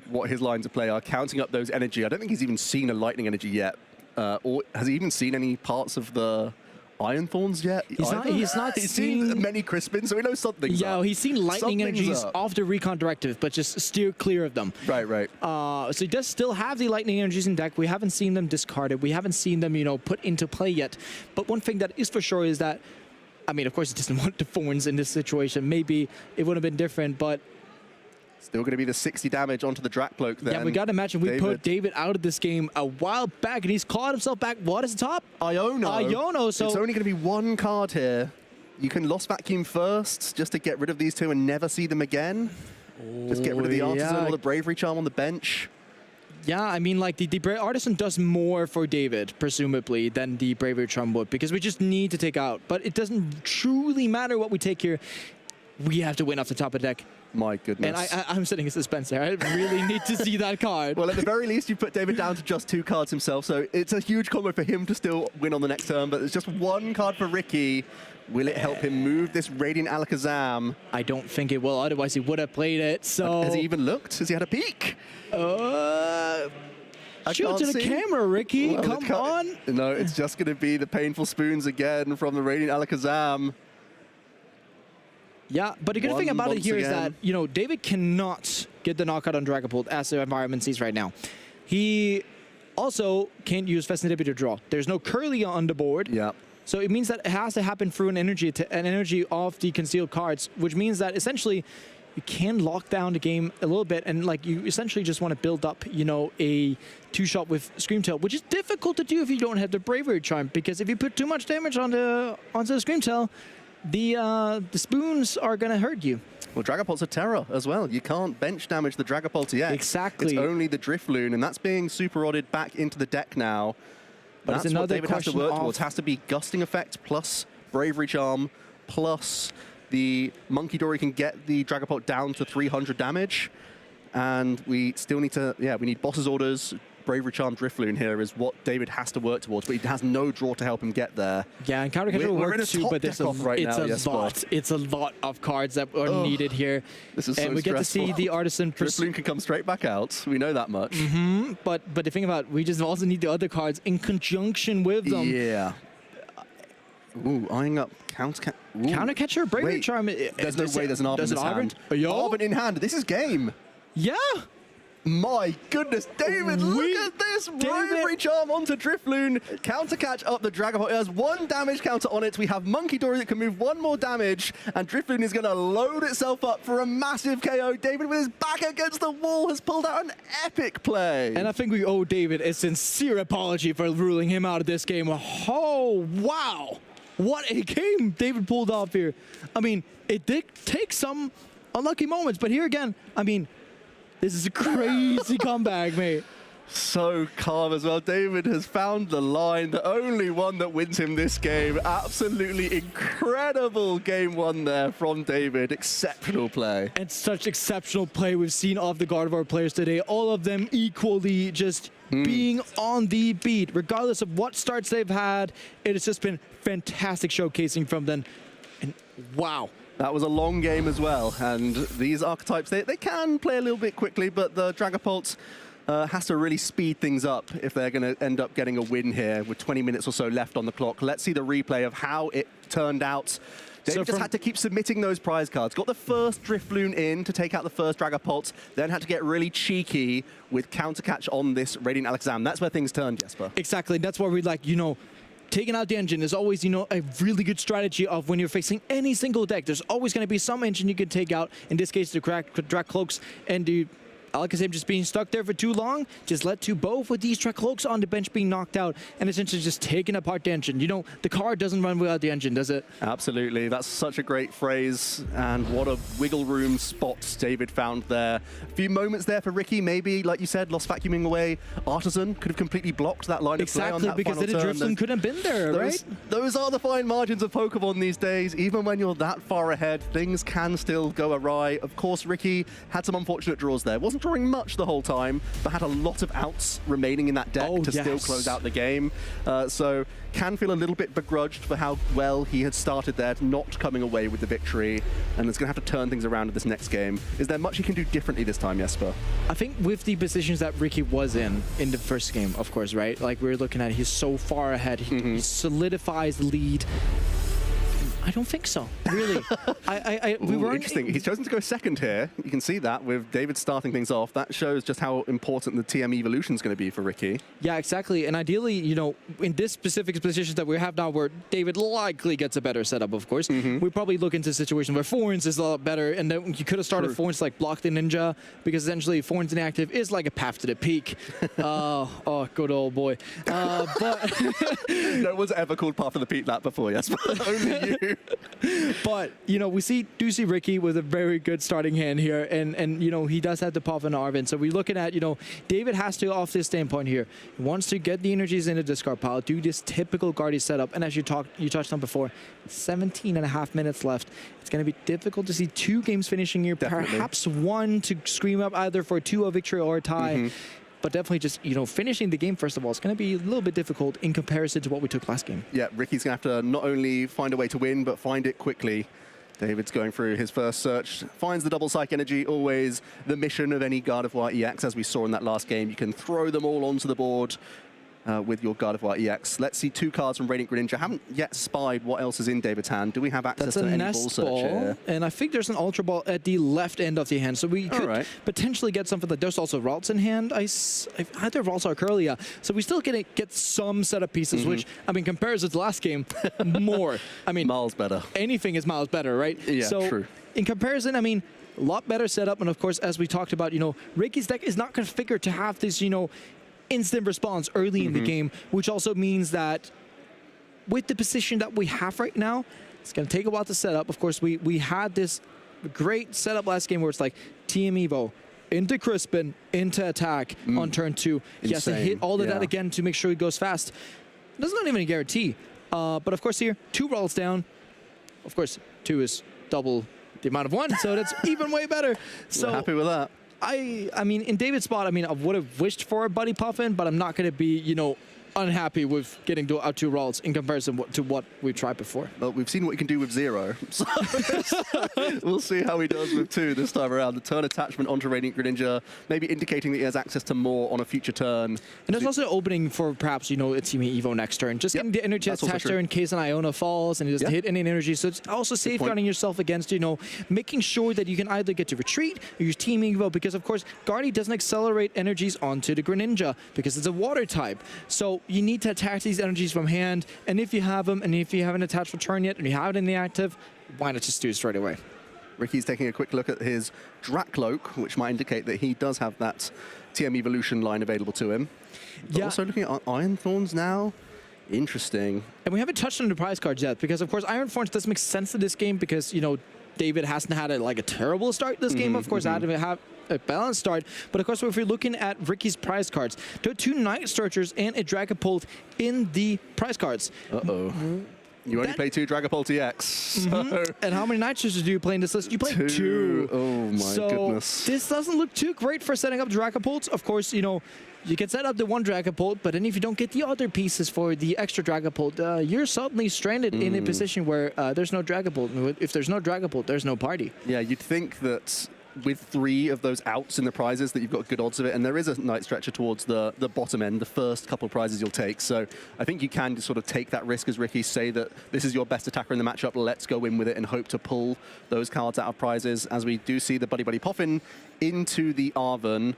what his lines of play are, counting up those energy. I don't think he's even seen a Lightning Energy yet. Or has he even seen any parts of the Iron Thorns yet? He's not seen many Crispin, so we know something's up. He's seen Lightning Energies off the Recon Directive, but just steer clear of them. Right. So he does still have the Lightning Energies in deck. We haven't seen them discarded. We haven't seen them, you know, put into play yet. But one thing that is for sure is that, I mean, of course, he doesn't want the Thorns in this situation. Maybe it would have been different, but... Still going to be the 60 damage onto the Dracloak then. Yeah, we got to imagine we put David out of this game a while back, and he's clawed himself back. What is the top? Iono. So it's only going to be 1 card here. You can Lost Vacuum first, just to get rid of these 2 and never see them again. Just get rid of the Artisan or the Bravery Charm on the bench. Yeah, I mean, like, the Artisan does more for David, presumably, than the Bravery Charm would, because we just need to take out. But it doesn't truly matter what we take here. We have to win off the top of the deck. My goodness. And I'm sitting in suspense there. I really need to see that card. Well, at the very least, you put David down to just 2 cards himself, so it's a huge combo for him to still win on the next turn, but there's just 1 card for Ricki. Will it help him move this Radiant Alakazam? I don't think it will, otherwise he would have played it, so... Has he even looked? Has he had a peek? Shoot to the camera, Ricki. Well, come on. No, it's just going to be the painful spoons again from the Radiant Alakazam. Yeah, but the good thing about it here is that, you know, David cannot get the knockout on Dragapult as the environment sees right now. He also can't use Fascinator to draw. There's no Curly on the board. Yeah. So it means that it has to happen through an energy of the concealed cards, which means that essentially you can lock down the game a little bit, and like you essentially just want to build up, you know, a 2-shot with Screamtail, which is difficult to do if you don't have the Bravery Charm, because if you put too much damage onto the Screamtail, the spoons are going to hurt you. Well, Dragapult's a terror as well. You can't bench damage the Dragapult yet. Exactly. It's only the Drifloon, and that's being super-rodded back into the deck now. But that's it's another what David has to work towards. Has to be Gusting Effect plus Bravery Charm plus the Monkey Dory can get the Dragapult down to 300 damage. And we still need to, we need Boss's Orders. Bravery Charm Drifloon here is what David has to work towards, but he has no draw to help him get there. Yeah, and Counter Catcher will work too, but it's a lot of cards that are needed here. This is and so we get to stressful. see the Artisan. Drifloon can come straight back out. We know that much. But the thing about, we just also need the other cards in conjunction with them. Yeah. Ooh, eyeing up Counter Catcher, Bravery Charm. There's no way there's an Arvin in hand. Arvin in hand. This is game. Yeah. My goodness, David, look at this! Bravery Charm onto Drifloon, counter catch up the Dragapult. It has 1 damage counter on it. We have Monkey Dory that can move 1 more damage, and Drifloon is going to load itself up for a massive KO. David, with his back against the wall, has pulled out an epic play. And I think we owe David a sincere apology for ruling him out of this game. Oh, wow. What a game David pulled off here. I mean, it did take some unlucky moments, but here again, I mean, this is a crazy comeback, mate. So calm as well. David has found the line, the only one that wins him this game. Absolutely incredible game 1 there from David. Exceptional play. And such exceptional play we've seen off the guard of our players today. All of them equally just being on the beat. Regardless of what starts they've had, it has just been fantastic showcasing from them. And wow. That was a long game as well, and these archetypes, they can play a little bit quickly, but the Dragapult has to really speed things up if they're going to end up getting a win here with 20 minutes or so left on the clock. Let's see the replay of how it turned out. David just had to keep submitting those prize cards. Got the first Drifloon in to take out the first Dragapult, then had to get really cheeky with counter catch on this Radiant Alakazam. That's where things turned, Jesper. Exactly, that's where we taking out the engine is always, a really good strategy of when you're facing any single deck. There's always going to be some engine you can take out. In this case, the Drag Cloaks and the Alakazam just being stuck there for too long just led to both with these Drag Cloaks on the bench being knocked out and essentially just taking apart the engine. The car doesn't run without the engine, does it? Absolutely. That's such a great phrase, and what a wiggle room spot David found there. A few moments there for Ricki, maybe, like you said, lost vacuuming away. Artisan could have completely blocked that line of play on that because the Drifloon couldn't have been there, right? Those are the fine margins of Pokemon these days. Even when you're that far ahead, things can still go awry. Of course, Ricki had some unfortunate draws there. Wasn't drawing much the whole time, but had a lot of outs remaining in that deck to still close out the game. So can feel a little bit begrudged for how well he had started there, not coming away with the victory, and is going to have to turn things around in this next game. Is there much he can do differently this time, Jesper? I think with the positions that Ricki was in the first game, of course, right? Like we're looking at, he's so far ahead. He solidifies the lead. I don't think so, really. We weren't interesting. He's chosen to go second here. You can see that with David starting things off. That shows just how important the TM evolution is going to be for Ricki. Yeah, exactly. And ideally, in this specific position that we have now, where David likely gets a better setup, of course, we probably look into a situation where Forns is a lot better, and then you could have started Forns like Block the Ninja, because essentially Forns inactive is like a path to the peak. Oh, good old boy. But no one's ever called Path to the Peak that before, yes. Only you. But, we do see Ricki with a very good starting hand here, and he does have the Puff and Arvin. So we're looking at, David has to, off this standpoint here, he wants to get the energies in the discard pile, do this typical Guardy setup, and as you touched on before, 17.5 minutes left. It's going to be difficult to see 2 games finishing here, perhaps 1 to scream up either for 2 a victory or a tie. But definitely just, finishing the game, first of all, is going to be a little bit difficult in comparison to what we took last game. Yeah, Ricki's going to have to not only find a way to win, but find it quickly. David's going through his first search, finds the double psych energy, always the mission of any Gardevoir EX, as we saw in that last game. You can throw them all onto the board with your Gardevoir EX. Let's see 2 cards from Radiant Greninja. Haven't yet spied what else is in David's hand. Do we have access to any ball search here? And I think there's an Ultra Ball at the left end of the hand, so we could potentially get something like there's also Ralts in hand. Either Ralts or Curlia. So we still get some setup pieces, which, compared to the last game, more. Miles better. Anything is miles better, right? Yeah, so true. In comparison, a lot better setup, and of course, as we talked about, Ricki's deck is not configured to have this, instant response early in the game, which also means that with the position that we have right now, it's going to take a while to set up. Of course, we had this great setup last game where it's like TM Evo into Crispin, into attack on turn 2. He has to hit all of that again to make sure he goes fast. That's not even a guarantee. But of course here, 2 rolls down. Of course, 2 is double the amount of 1, so that's even way better. So we're happy with that. I mean, in David's spot, I would have wished for a Buddy Puffin, but I'm not going to be, unhappy with getting out 2 rolls in comparison to what we've tried before. Well, we've seen what he can do with 0, so we'll see how he does with 2 this time around. The turn attachment onto Radiant Greninja, maybe indicating that he has access to more on a future turn. And there's also an opening for perhaps, you know, a Team Evo next turn. Just getting the energy attached there in case an Iona falls and he doesn't hit any energy. So it's also safeguarding yourself against, you know, making sure that you can either get to retreat or use Team Evo, because of course Guardy doesn't accelerate energies onto the Greninja because it's a water type. So you need to attach these energies from hand, and if you have them, and if you haven't attached for turn yet, and you have it in the active, why not just do it straight away? Ricky's taking a quick look at his Dracloak, which might indicate that he does have that TM Evolution line available to him. But also looking at Iron Thorns now. Interesting. And we haven't touched on the prize cards yet, because of course Iron Thorns doesn't make sense in this game because, you know, David hasn't had a terrible start this game. Of course, I had to have a balanced start. But of course, if you're looking at Ricky's prize cards, there are 2 Night Searchers and a Dragapult in the prize cards. You only play 2 Dragapult EX. So. And how many Night Searchers do you play in this list? You play 2. Oh my goodness. This doesn't look too great for setting up Dragapults. Of course, you know, you can set up the 1 Dragapult, but then if you don't get the other pieces for the extra Dragapult, you're suddenly stranded in a position where there's no Dragapult. If there's no Dragapult, there's no party. Yeah, you'd think that with 3 of those outs in the prizes that you've got good odds of it, and there is a Night Stretcher towards the bottom end, the first couple of prizes you'll take. So I think you can just sort of take that risk as Ricky, say that this is your best attacker in the matchup, let's go in with it and hope to pull those cards out of prizes, as we do see the Buddy Buddy Poffin into the Arven.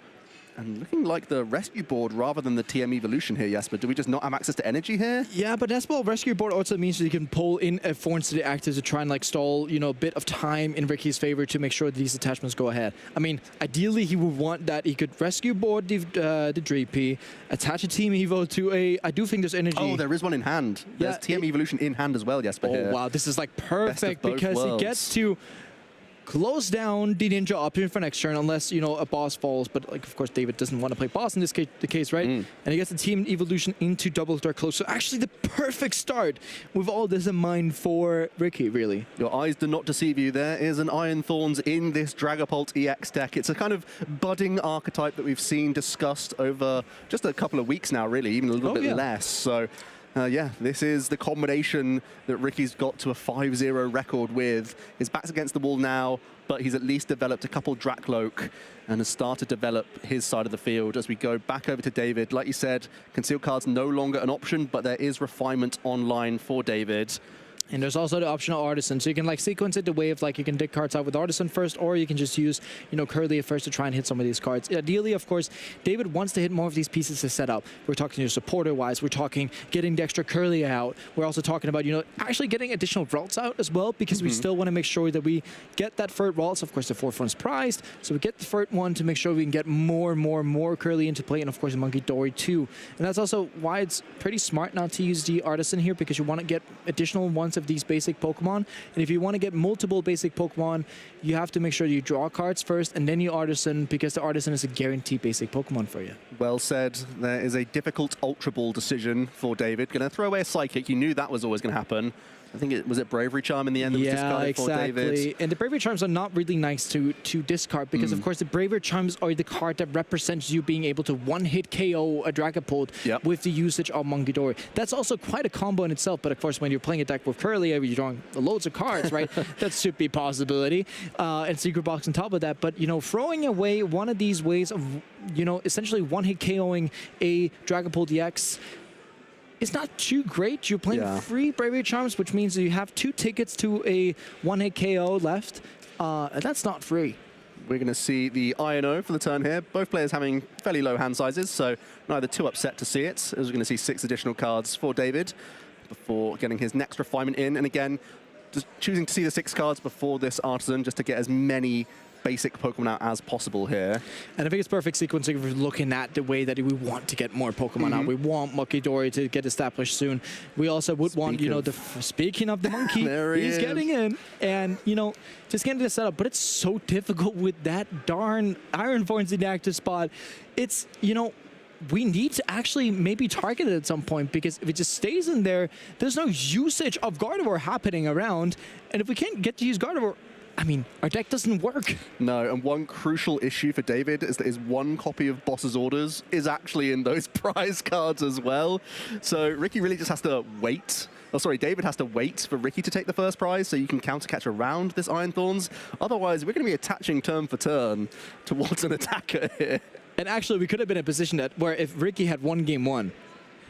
And looking like the rescue board rather than the TM Evolution here, Jesper. Do we just not have access to energy here? Yeah, but Nesball rescue board also means that you can pull in a Thorns to the active to try and stall, you know, a bit of time in Ricky's favor to make sure that these attachments go ahead. I mean, ideally he would want that he could rescue board the Dreepy, attach a Team Evo to a. I do think there's energy. Oh, there is one in hand. There's TM Evolution in hand as well, Jesper. Oh wow, this is perfect because he gets to close down the ninja option for next turn unless, you know, a boss falls. But of course, David doesn't want to play boss in this case, right? And he gets the Team Evolution into double dark close. So actually the perfect start with all this in mind for Ricky, really. Your eyes do not deceive you. There is an Iron Thorns in this Dragapult EX deck. It's a kind of budding archetype that we've seen discussed over just a couple of weeks now, really, even a little bit less. So yeah, this is the combination that Ricky's got to a 5-0 record with. His back's against the wall now, but he's at least developed a couple Dracloak and has started to develop his side of the field. As we go back over to David, like you said, concealed cards no longer an option, but there is refinement online for David. And there's also the optional Artisan, so you can sequence it the way of you can dig cards out with Artisan first, or you can just use, you know, Curly at first to try and hit some of these cards. Ideally, of course, David wants to hit more of these pieces to set up. We're talking supporter-wise, we're talking getting the extra Curly out. We're also talking about, you know, actually getting additional Ralts out as well, because we still want to make sure that we get that third Ralts. Of course, the 4th one's prized, so we get the third one to make sure we can get more Curly into play, and of course, Monkey Dory too. And that's also why it's pretty smart not to use the Artisan here, because you want to get additional ones of these basic Pokemon. And if you want to get multiple basic Pokemon, you have to make sure you draw cards first and then you Artisan, because the Artisan is a guaranteed basic Pokemon for you. Well said. There is a difficult Ultra Ball decision for David. Going to throw away a Psychic. You knew that was always going to happen. I think it was Bravery Charm in the end that was discarded for David. And the Bravery Charms are not really nice to discard, because of course the Bravery Charms are the card that represents you being able to one-hit KO a Dragapult with the usage of Monkey Dory. That's also quite a combo in itself, but of course when you're playing a deck with Curly, you're drawing loads of cards, right? That should be a possibility. And Secret Box on top of that, but you know, throwing away one of these ways of, you know, essentially one-hit KOing a Dragapult EX, it's not too great. You're playing 3 Bravery Charms, which means that you have 2 tickets to a one-hit KO left. And that's not free. We're going to see the INO for the turn here. Both players having fairly low hand sizes, so neither too upset to see it. As we're going to see 6 additional cards for David before getting his next refinement in. And again, just choosing to see the 6 cards before this Artisan just to get as many basic Pokemon out as possible here. And I think it's perfect sequencing if we're looking at the way that we want to get more Pokemon out. We want Monkey Dory to get established soon. We also would want, you know, speaking of the monkey, he's getting in. And, you know, just getting this set up. But it's so difficult with that darn Iron Thorns in the active spot. It's, you know, we need to actually maybe target it at some point, because if it just stays in there, there's no usage of Gardevoir happening around. And if we can't get to use Gardevoir, I mean, our deck doesn't work. No, and one crucial issue for David is that his one copy of Boss's Orders is actually in those prize cards as well. So Ricki really just has to wait. Oh, sorry, David has to wait for Ricki to take the first prize so you can counter-catch around this Iron Thorns. Otherwise, we're going to be attaching turn for turn towards an attacker here. And actually, we could have been in a position that where if Ricki had won game one,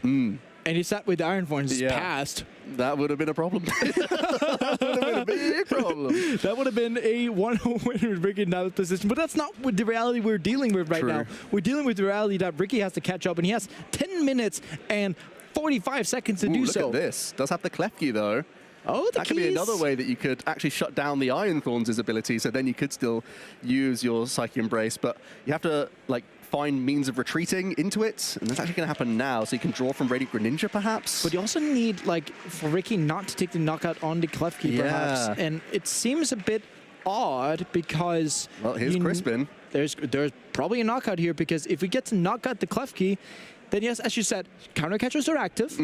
and he sat with the Iron Thorns passed, that would have been a problem. That would have been a big problem. That would have been a 1-0 win with Ricki in that position. But that's not with the reality we're dealing with right now. We're dealing with the reality that Ricki has to catch up, and he has 10 minutes and 45 seconds to do so. Look at this. Does have the Klefki, though. Oh, that could be another way that you could actually shut down the Iron Thorns' ability, so then you could still use your Psychic Embrace, but you have to like find means of retreating into it, and that's actually going to happen now, so you can draw from Radiant Greninja, perhaps. But you also need, like, for Ricki not to take the knockout on the Klefki, perhaps. And it seems a bit odd because... Well, here's Crispin. There's probably a knockout here, because if we get to knock out the Klefki, then yes, as you said, counter catchers are active.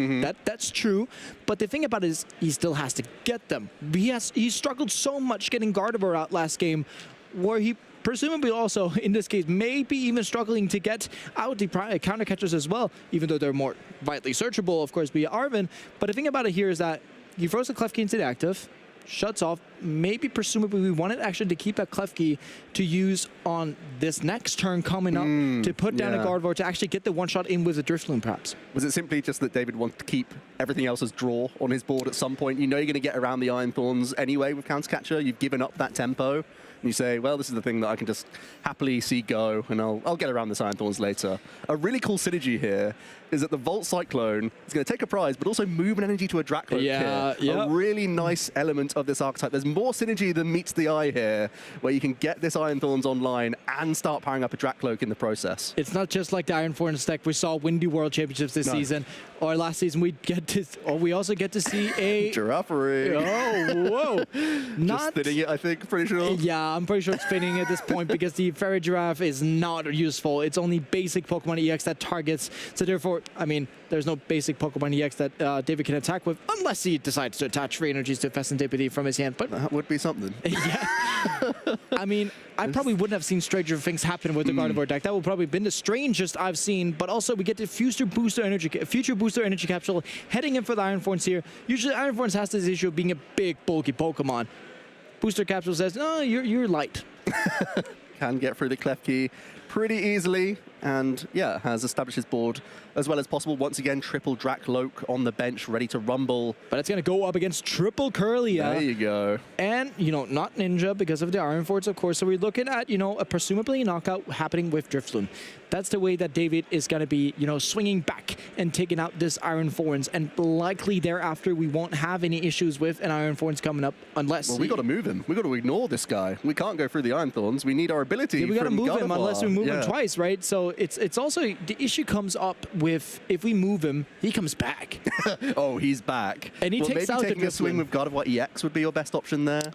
That's true. But the thing about it is he still has to get them. He struggled so much getting Gardevoir out last game, where he presumably also, in this case, maybe even struggling to get out the counter catchers as well, even though they're more vitally searchable, of course, via Arven. But the thing about it here is that he throws the Klefki into the active, shuts off. Maybe, presumably, we wanted actually to keep that Klefki to use on this next turn coming up to put down a Gardevoir to actually get the one-shot in with a Drifloon, perhaps. Was it simply just that David wanted to keep everything else as draw on his board at some point? You know you're going to get around the Iron Thorns anyway with Countercatcher. You've given up that tempo. And you say, well, this is the thing that I can just happily see go, and I'll get around the Iron Thorns later. A really cool synergy here is that the Volt Cyclone is going to take a prize, but also move an energy to a Dracloak here. A really nice element of this archetype. There's more synergy than meets the eye here, where you can get this Iron Thorns online and start powering up a Dracloak in the process. It's not just like the Iron Thorns deck we saw win the World Championships this season, or last season. We also get to see a Giraffe. Oh, whoa! Just spinning it, I think, pretty sure. Yeah, I'm pretty sure it's spinning at this point because the Fairy Giraffe is not useful. It's only basic Pokemon EX that targets, so therefore, I mean, there's no basic Pokemon EX that David can attack with, unless he decides to attach free energies to Fessendipity from his hand. But that would be something. Yeah. I mean, I probably wouldn't have seen stranger things happen with the Gardevoir deck. That would probably have been the strangest I've seen. But also, we get the Future Booster Energy Capsule heading in for the Iron Thorns here. Usually, Iron Thorns has this issue of being a big, bulky Pokemon. Booster Capsule says, no, you're light. Can get through the Klefki pretty easily, and yeah, has established his board as well as possible. Once again, triple Dracloak on the bench, ready to rumble. But it's going to go up against triple Kirlia. There you go. And, you know, not Ninja because of the Iron Thorns, of course. So we're looking at, you know, a presumably knockout happening with Drifloon. That's the way that David is going to be, you know, swinging back and taking out this Iron Thorns. And likely thereafter, we won't have any issues with an Iron Thorns coming up unless... Well, we got to move him. We got to ignore this guy. We can't go through the Iron Thorns. We need our ability. Yeah, we got to move him unless we move him twice, right? So it's also... The issue comes up with if we move him, he comes back. Oh, he's back. And he takes out maybe taking a swing with Gardevoir EX would be your best option there.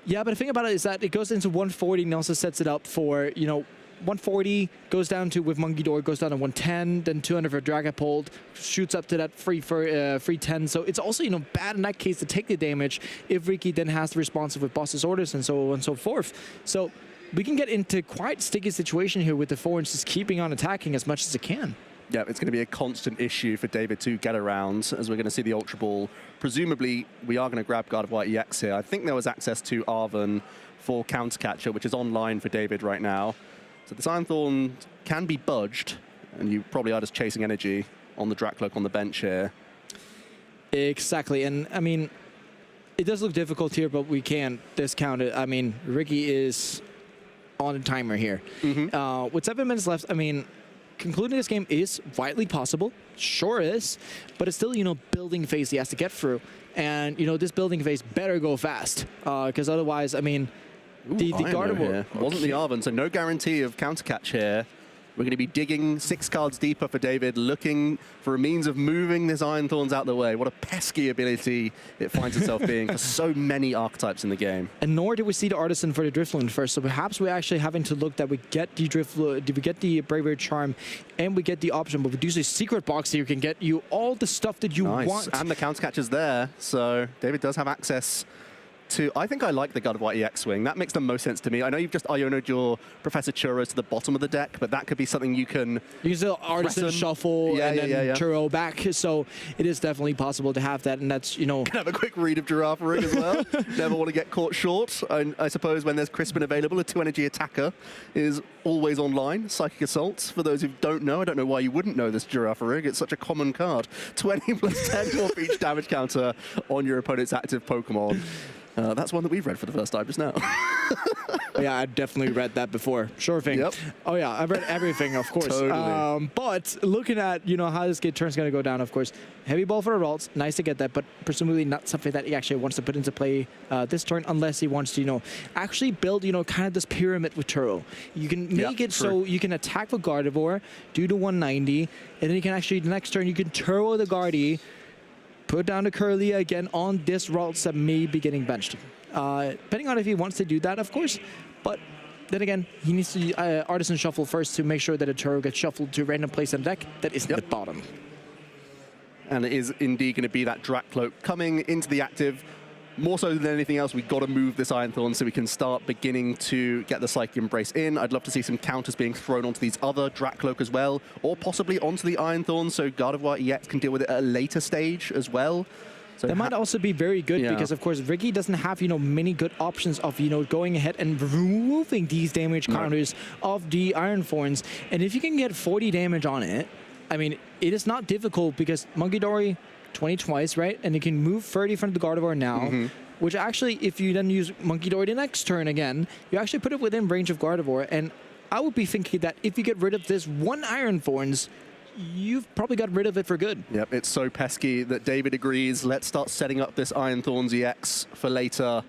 Yeah, but the thing about it is that it goes into 140 and also sets it up for, you know, 140 goes down to, with Monkey Door, goes down to 110, then 200 for Dragapult, shoots up to that free 10. So it's also, you know, bad in that case to take the damage if Ricki then has the responsive with Boss's Orders and so on and so forth. So we can get into quite sticky situation here with the Thorns just keeping on attacking as much as it can. Yeah, it's going to be a constant issue for David to get around, as we're going to see the Ultra Ball. Presumably, we are going to grab Gardevoir EX here. I think there was access to Arven for Countercatcher, which is online for David right now. So this Iron Thorn can be budged, and you probably are just chasing energy on the Dracloak on the bench here. Exactly, and I mean, it does look difficult here, but we can't discount it. I mean, Ricki is on a timer here. With 7 minutes left, I mean, concluding this game is vitally possible, sure is, but it's still, you know, building phase he has to get through. And, you know, this building phase better go fast, because otherwise, I mean, the Gardevoir wasn't the Arven, so no guarantee of Countercatch here. We're going to be digging 6 cards deeper for David, looking for a means of moving this Iron Thorns out the way. What a pesky ability it finds itself being for so many archetypes in the game. And nor did we see the Artisan for the Drifloon first, so perhaps we're actually having to look that we get the Drifloon, we get the Bravery Charm, and we get the option, but we do see Secret Box here can get you all the stuff that you want. And the Countercatcher's there, so David does have access to, I think I like the God of War EX swing. That makes the most sense to me. I know you've just Iono'd your Professor Churros to the bottom of the deck, but that could be something you can... You can still Artisan Shuffle and then Churro back, so it is definitely possible to have that, and that's, you know... Can have a quick read of Giraffe Rig as well. Never want to get caught short. I suppose when there's Crispin available, a 2-energy attacker is always online. Psychic Assault, for those who don't know, I don't know why you wouldn't know this Giraffe Rig. It's such a common card. 20 plus 10 more for each damage counter on your opponent's active Pokemon. That's one that we've read for the first time just now. Yeah, I've definitely read that before. Sure thing. Yep. Oh yeah, I've read everything, of course. Totally. But looking at, you know, how this turn's going to go down, of course, heavy ball for the Ralts, nice to get that, but presumably not something that he actually wants to put into play this turn, unless he wants to, you know, actually build, you know, kind of this pyramid with Turo. You can make it so you can attack with Gardevoir, do the 190, and then you can actually, the next turn, you can Turo the Guardy, put down the Curly again on this Ralts that may be getting benched. Depending on if he wants to do that, of course, but then again, he needs to Artisan Shuffle first to make sure that a Turo gets shuffled to a random place in the deck that is in the bottom. And it is indeed going to be that Drac Cloak coming into the active. More so than anything else, we've got to move this Iron Thorn so we can start beginning to get the Psychic Embrace in. I'd love to see some counters being thrown onto these other Drac Cloak as well, or possibly onto the Iron Thorn so Gardevoir EX can deal with it at a later stage as well. So that might also be very good because, of course, Ricki doesn't have, you know, many good options of, you know, going ahead and removing these damage counters of the Iron Thorns. And if you can get 40 damage on it, I mean, it is not difficult because Monkey Dory 20 twice, right? And you can move 30 from the Gardevoir now, which actually, if you then use Monkey Dory the next turn again, you actually put it within range of Gardevoir. And I would be thinking that if you get rid of this one Iron Thorns, you've probably got rid of it for good. Yep, it's so pesky that David agrees. Let's start setting up this Iron Thorns EX for later,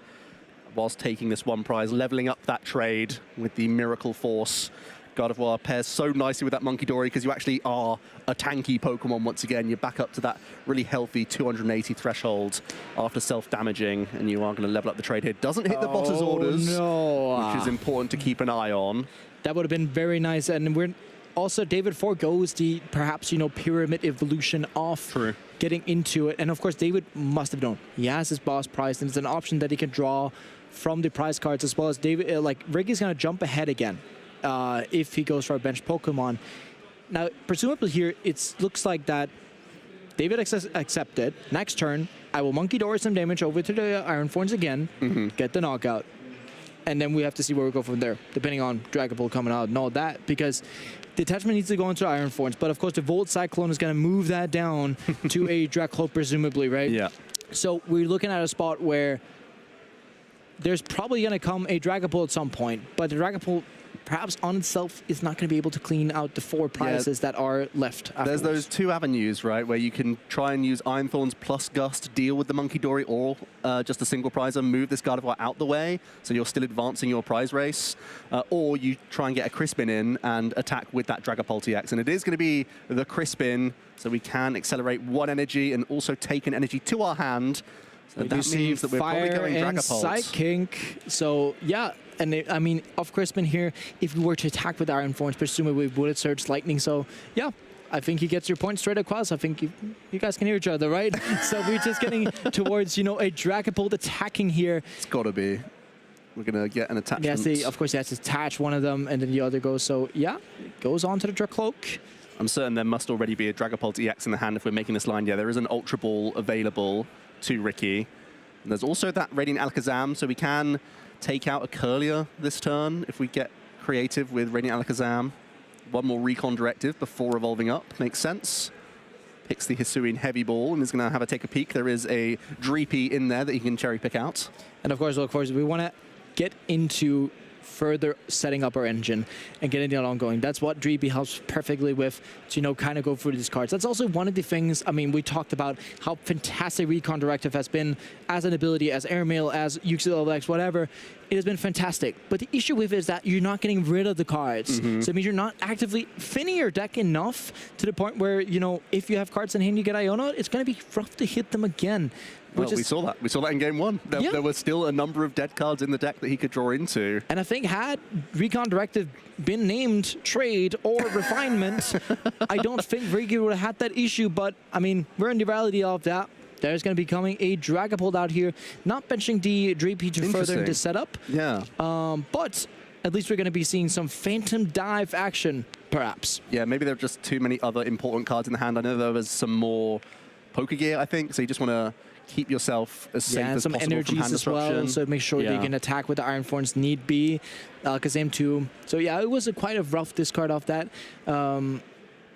whilst taking this one prize, leveling up that trade with the Miracle Force. Gardevoir pairs so nicely with that Monkey Dory because you actually are a tanky Pokemon once again. You're back up to that really healthy 280 threshold after self-damaging, and you are going to level up the trade here. Doesn't hit the boss's orders, which is important to keep an eye on. That would have been very nice, and we're also, David forgoes the perhaps, you know, pyramid evolution of getting into it. And of course, David must have known. He has his boss prize, and it's an option that he can draw from the prize cards, as well as David, like, Ricki's going to jump ahead again if he goes for a bench Pokemon. Now, presumably here, it looks like that David accepted. Next turn, I will Monkey Dory some damage over to the Iron Thorns again, get the knockout. And then we have to see where we go from there, depending on Dragapult coming out and all that, because the attachment needs to go into Iron Thorns, but of course the Volt Cyclone is going to move that down to a Dracloak, presumably, right? Yeah. So we're looking at a spot where there's probably going to come a Dragapult at some point, but the Dragapult perhaps on itself is not going to be able to clean out the 4 prizes that are left afterwards. There's those 2 avenues, right, where you can try and use Iron Thorns plus Gust to deal with the Monkey Dory, or just a single prizer, move this Gardevoir out the way, so you're still advancing your prize race, or you try and get a Crispin in and attack with that Dragapult EX. And it is going to be the Crispin, so we can accelerate 1 energy and also take an energy to our hand. So that means that we're probably going Dragapult. Psychic. So, yeah. And I mean, off Crispin here, if we were to attack with Iron Thorns, presumably we would Surge Lightning. So, yeah, I think he gets your point straight across. I think you guys can hear each other, right? So we're just getting towards, you know, a Dragapult attacking here. It's got to be. We're going to get an attachment. Yes, of course, he has to attach one of them, and then the other goes. So, yeah, it goes on to the Dracloak. I'm certain there must already be a Dragapult EX in the hand if we're making this line. Yeah, there is an Ultra Ball available to Ricki. And there's also that Radiant Alakazam, so we can take out a Curlier this turn if we get creative with Radiant Alakazam. 1 more Recon Directive before evolving up. Makes sense. Picks the Hisuian Heavy Ball and is going to have a take a peek. There is a Dreepy in there that he can cherry pick out. And of course, we want to get into further setting up our engine and getting it ongoing. That's what Dreepy helps perfectly with, to, you know, kind of go through these cards. That's also one of the things, I mean, we talked about how fantastic Recon Directive has been as an ability, as Airmail, as UXLX, whatever. It has been fantastic. But the issue with it is that you're not getting rid of the cards. So it means you're not actively thinning your deck enough to the point where, you know, if you have cards in hand, you get Iono, it's going to be rough to hit them again. Well, we saw that. We saw that in game 1. There were still a number of dead cards in the deck that he could draw into. And I think had Recon Directive been named Trade or Refinement, I don't think Ricki would have had that issue. But, I mean, we're in the reality of that. there's going to be coming a Dragapult out here, not benching the Dreepy to further into setup. Yeah. But at least we're going to be seeing some Phantom Dive action, perhaps. Yeah, maybe there are just too many other important cards in the hand. I know there was some more poker gear, I think, so you just want to keep yourself as safe as some possible energies from hand as well, disruption. so make sure that you can attack with the Iron Thorns need be. Alakazam too. So yeah, it was quite a rough discard off that.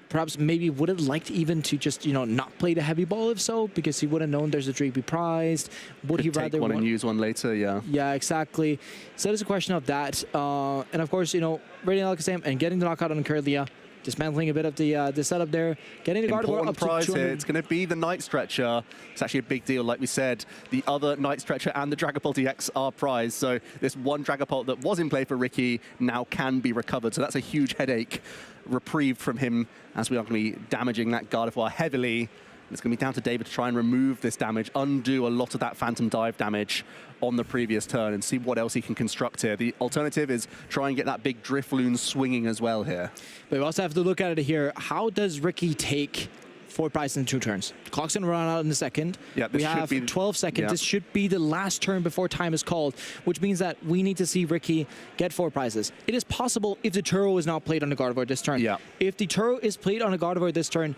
Perhaps maybe would have liked even to just, you know, not play the heavy ball if so, because he would have known there's a Dreepy prized. Would he rather take one and use one later? Yeah. Yeah, exactly. So there's a question of that. And of course, you know, Radiant Alakazam and getting the knockout on Curlia, dismantling a bit of the setup there, getting the Gardevoir up to prize 200. here. It's going to be the Night Stretcher. It's actually a big deal, like we said. The other Night Stretcher and the Dragapult EX are prized. So this one Dragapult that was in play for Ricki now can be recovered. So that's a huge headache reprieved from him, as we are going to be damaging that Gardevoir heavily. It's going to be down to David to try and remove this damage, undo a lot of that Phantom Dive damage on the previous turn, and see what else he can construct here. The alternative is try and get that big Drifloon swinging as well here. But we also have to look at it here. How does Ricki take 4 prizes in 2 turns? The clock's going to run out in a second. Yeah, we have 12 seconds. This should be the last turn before time is called, which means that we need to see Ricki get 4 prizes. It is possible if the Turo is not played on the Gardevoir this turn. Yeah. If the Turo is played on the Gardevoir this turn,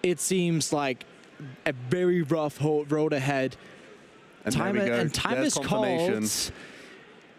it seems like a very rough road ahead. And time is called.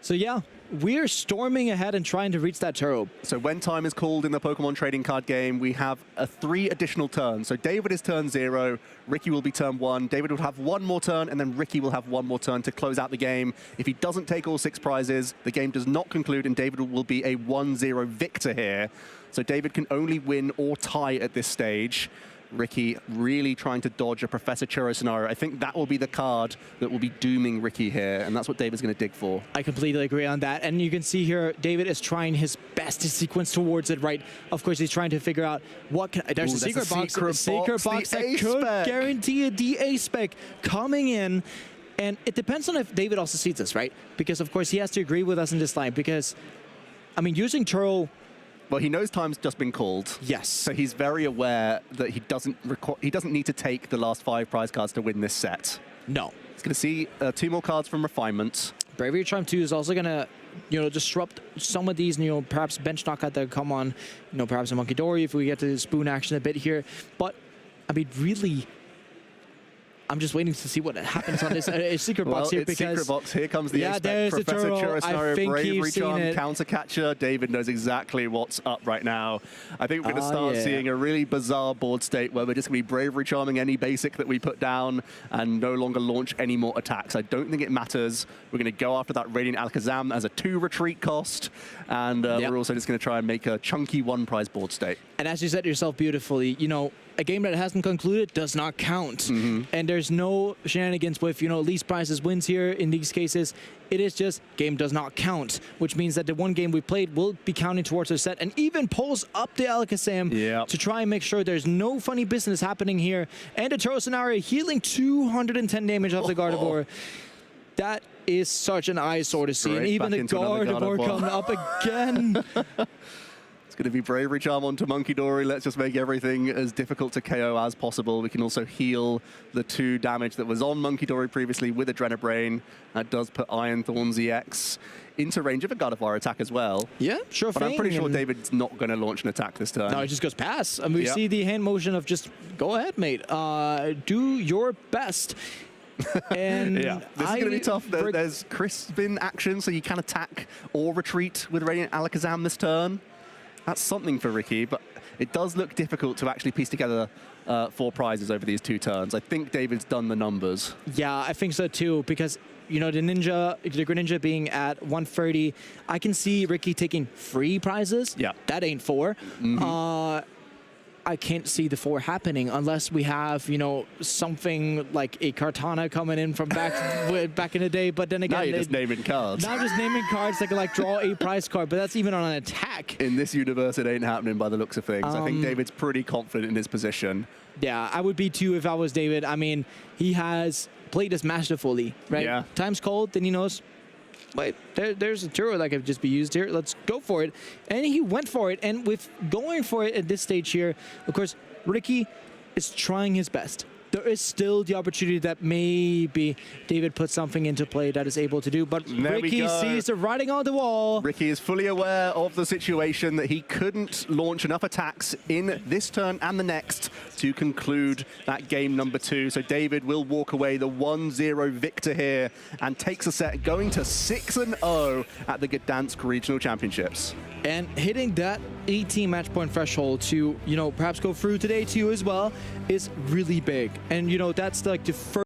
So yeah, we're storming ahead and trying to reach that Turo. So when time is called in the Pokemon trading card game, we have 3 additional turns. So David is turn 0, Ricki will be turn 1, David will have 1 more turn, and then Ricki will have 1 more turn to close out the game. If he doesn't take all 6 prizes, the game does not conclude, and David will be a 1-0 victor here. So David can only win or tie at this stage. Ricki really trying to dodge a Professor Churro scenario. I think that will be the card that will be dooming Ricki here, and that's what David's going to dig for. I completely agree on that. And you can see here, David is trying his best to sequence towards it, right? Of course, he's trying to figure out what can... There's a secret box that could guarantee a DA spec coming in. And it depends on if David also sees this, right? Because, of course, he has to agree with us in this line. Because, I mean, using Churro... Well, he knows time's just been called. Yes. So he's very aware that he doesn't need to take the last 5 prize cards to win this set. No. He's going to see 2 more cards from Refinement. Bravery Charm 2 is also going to, you know, disrupt some of these, you know, perhaps bench knockout that come on, you know, perhaps a Monkey Dory if we get to spoon action a bit here. But, I mean, really... I'm just waiting to see what happens on this secret box here, because secret box. Here comes the Professor Churro scenario, Bravery Charm, Counter Catcher. David knows exactly what's up right now. I think we're going to start seeing a really bizarre board state where we're just going to be Bravery Charming any basic that we put down and no longer launch any more attacks. I don't think it matters. We're going to go after that Radiant Alakazam as a 2 retreat cost, and we're also just going to try and make a chunky 1 prize board state. And as you said yourself beautifully, you know, a game that hasn't concluded does not count. And there's no shenanigans with, you know, least prizes wins here in these cases. It is just game does not count, which means that the 1 game we played will be counting towards our set, and even pulls up the Alakazam to try and make sure there's no funny business happening here. And the Turo scenario healing 210 damage off the Gardevoir. That is such an eyesore to see. And even the Gardevoir coming up again. Going to be Bravery Charm onto Monkey Dory. Let's just make everything as difficult to KO as possible. We can also heal the 2 damage that was on Monkey Dory previously with Adrenabrain. That does put Iron Thorns EX into range of a Gardevoir attack as well. Yeah, sure but thing. I'm pretty sure David's not going to launch an attack this turn. No, it just goes pass. And we see the hand motion of just, go ahead, mate. Do your best. And this is going to be tough. There's Crispin action, so you can attack or retreat with Radiant Alakazam this turn. That's something for Ricki, but it does look difficult to actually piece together 4 prizes over these 2 turns. I think David's done the numbers. Yeah, I think so too, because, you know, the Greninja being at 130, I can see Ricki taking 3 prizes. Yeah. That ain't 4. I can't see the 4 happening unless we have, you know, something like a Kartana coming in from back in the day. But then again, now you're just naming cards. Now I'm just naming cards that can like draw a prize card, but that's even on an attack. In this universe, it ain't happening by the looks of things. I think David's pretty confident in his position. Yeah, I would be too if I was David. I mean, he has played this masterfully, right? Yeah. Time's cold, then he knows, wait, there's a Turo that could just be used here. Let's go for it. And he went for it. And with going for it at this stage here, of course, Ricki is trying his best. there is still the opportunity that maybe David put something into play that is able to do. But There we Ricki go. sees the writing on the wall. Ricki is fully aware of the situation that he couldn't launch enough attacks in this turn and the next to conclude that game number 2. So David will walk away the 1-0 victor here and takes a set, going to 6-0 at the Gdańsk Regional Championships. And hitting that 18 match point threshold to, perhaps go through today too as well is really big. And, that's like the first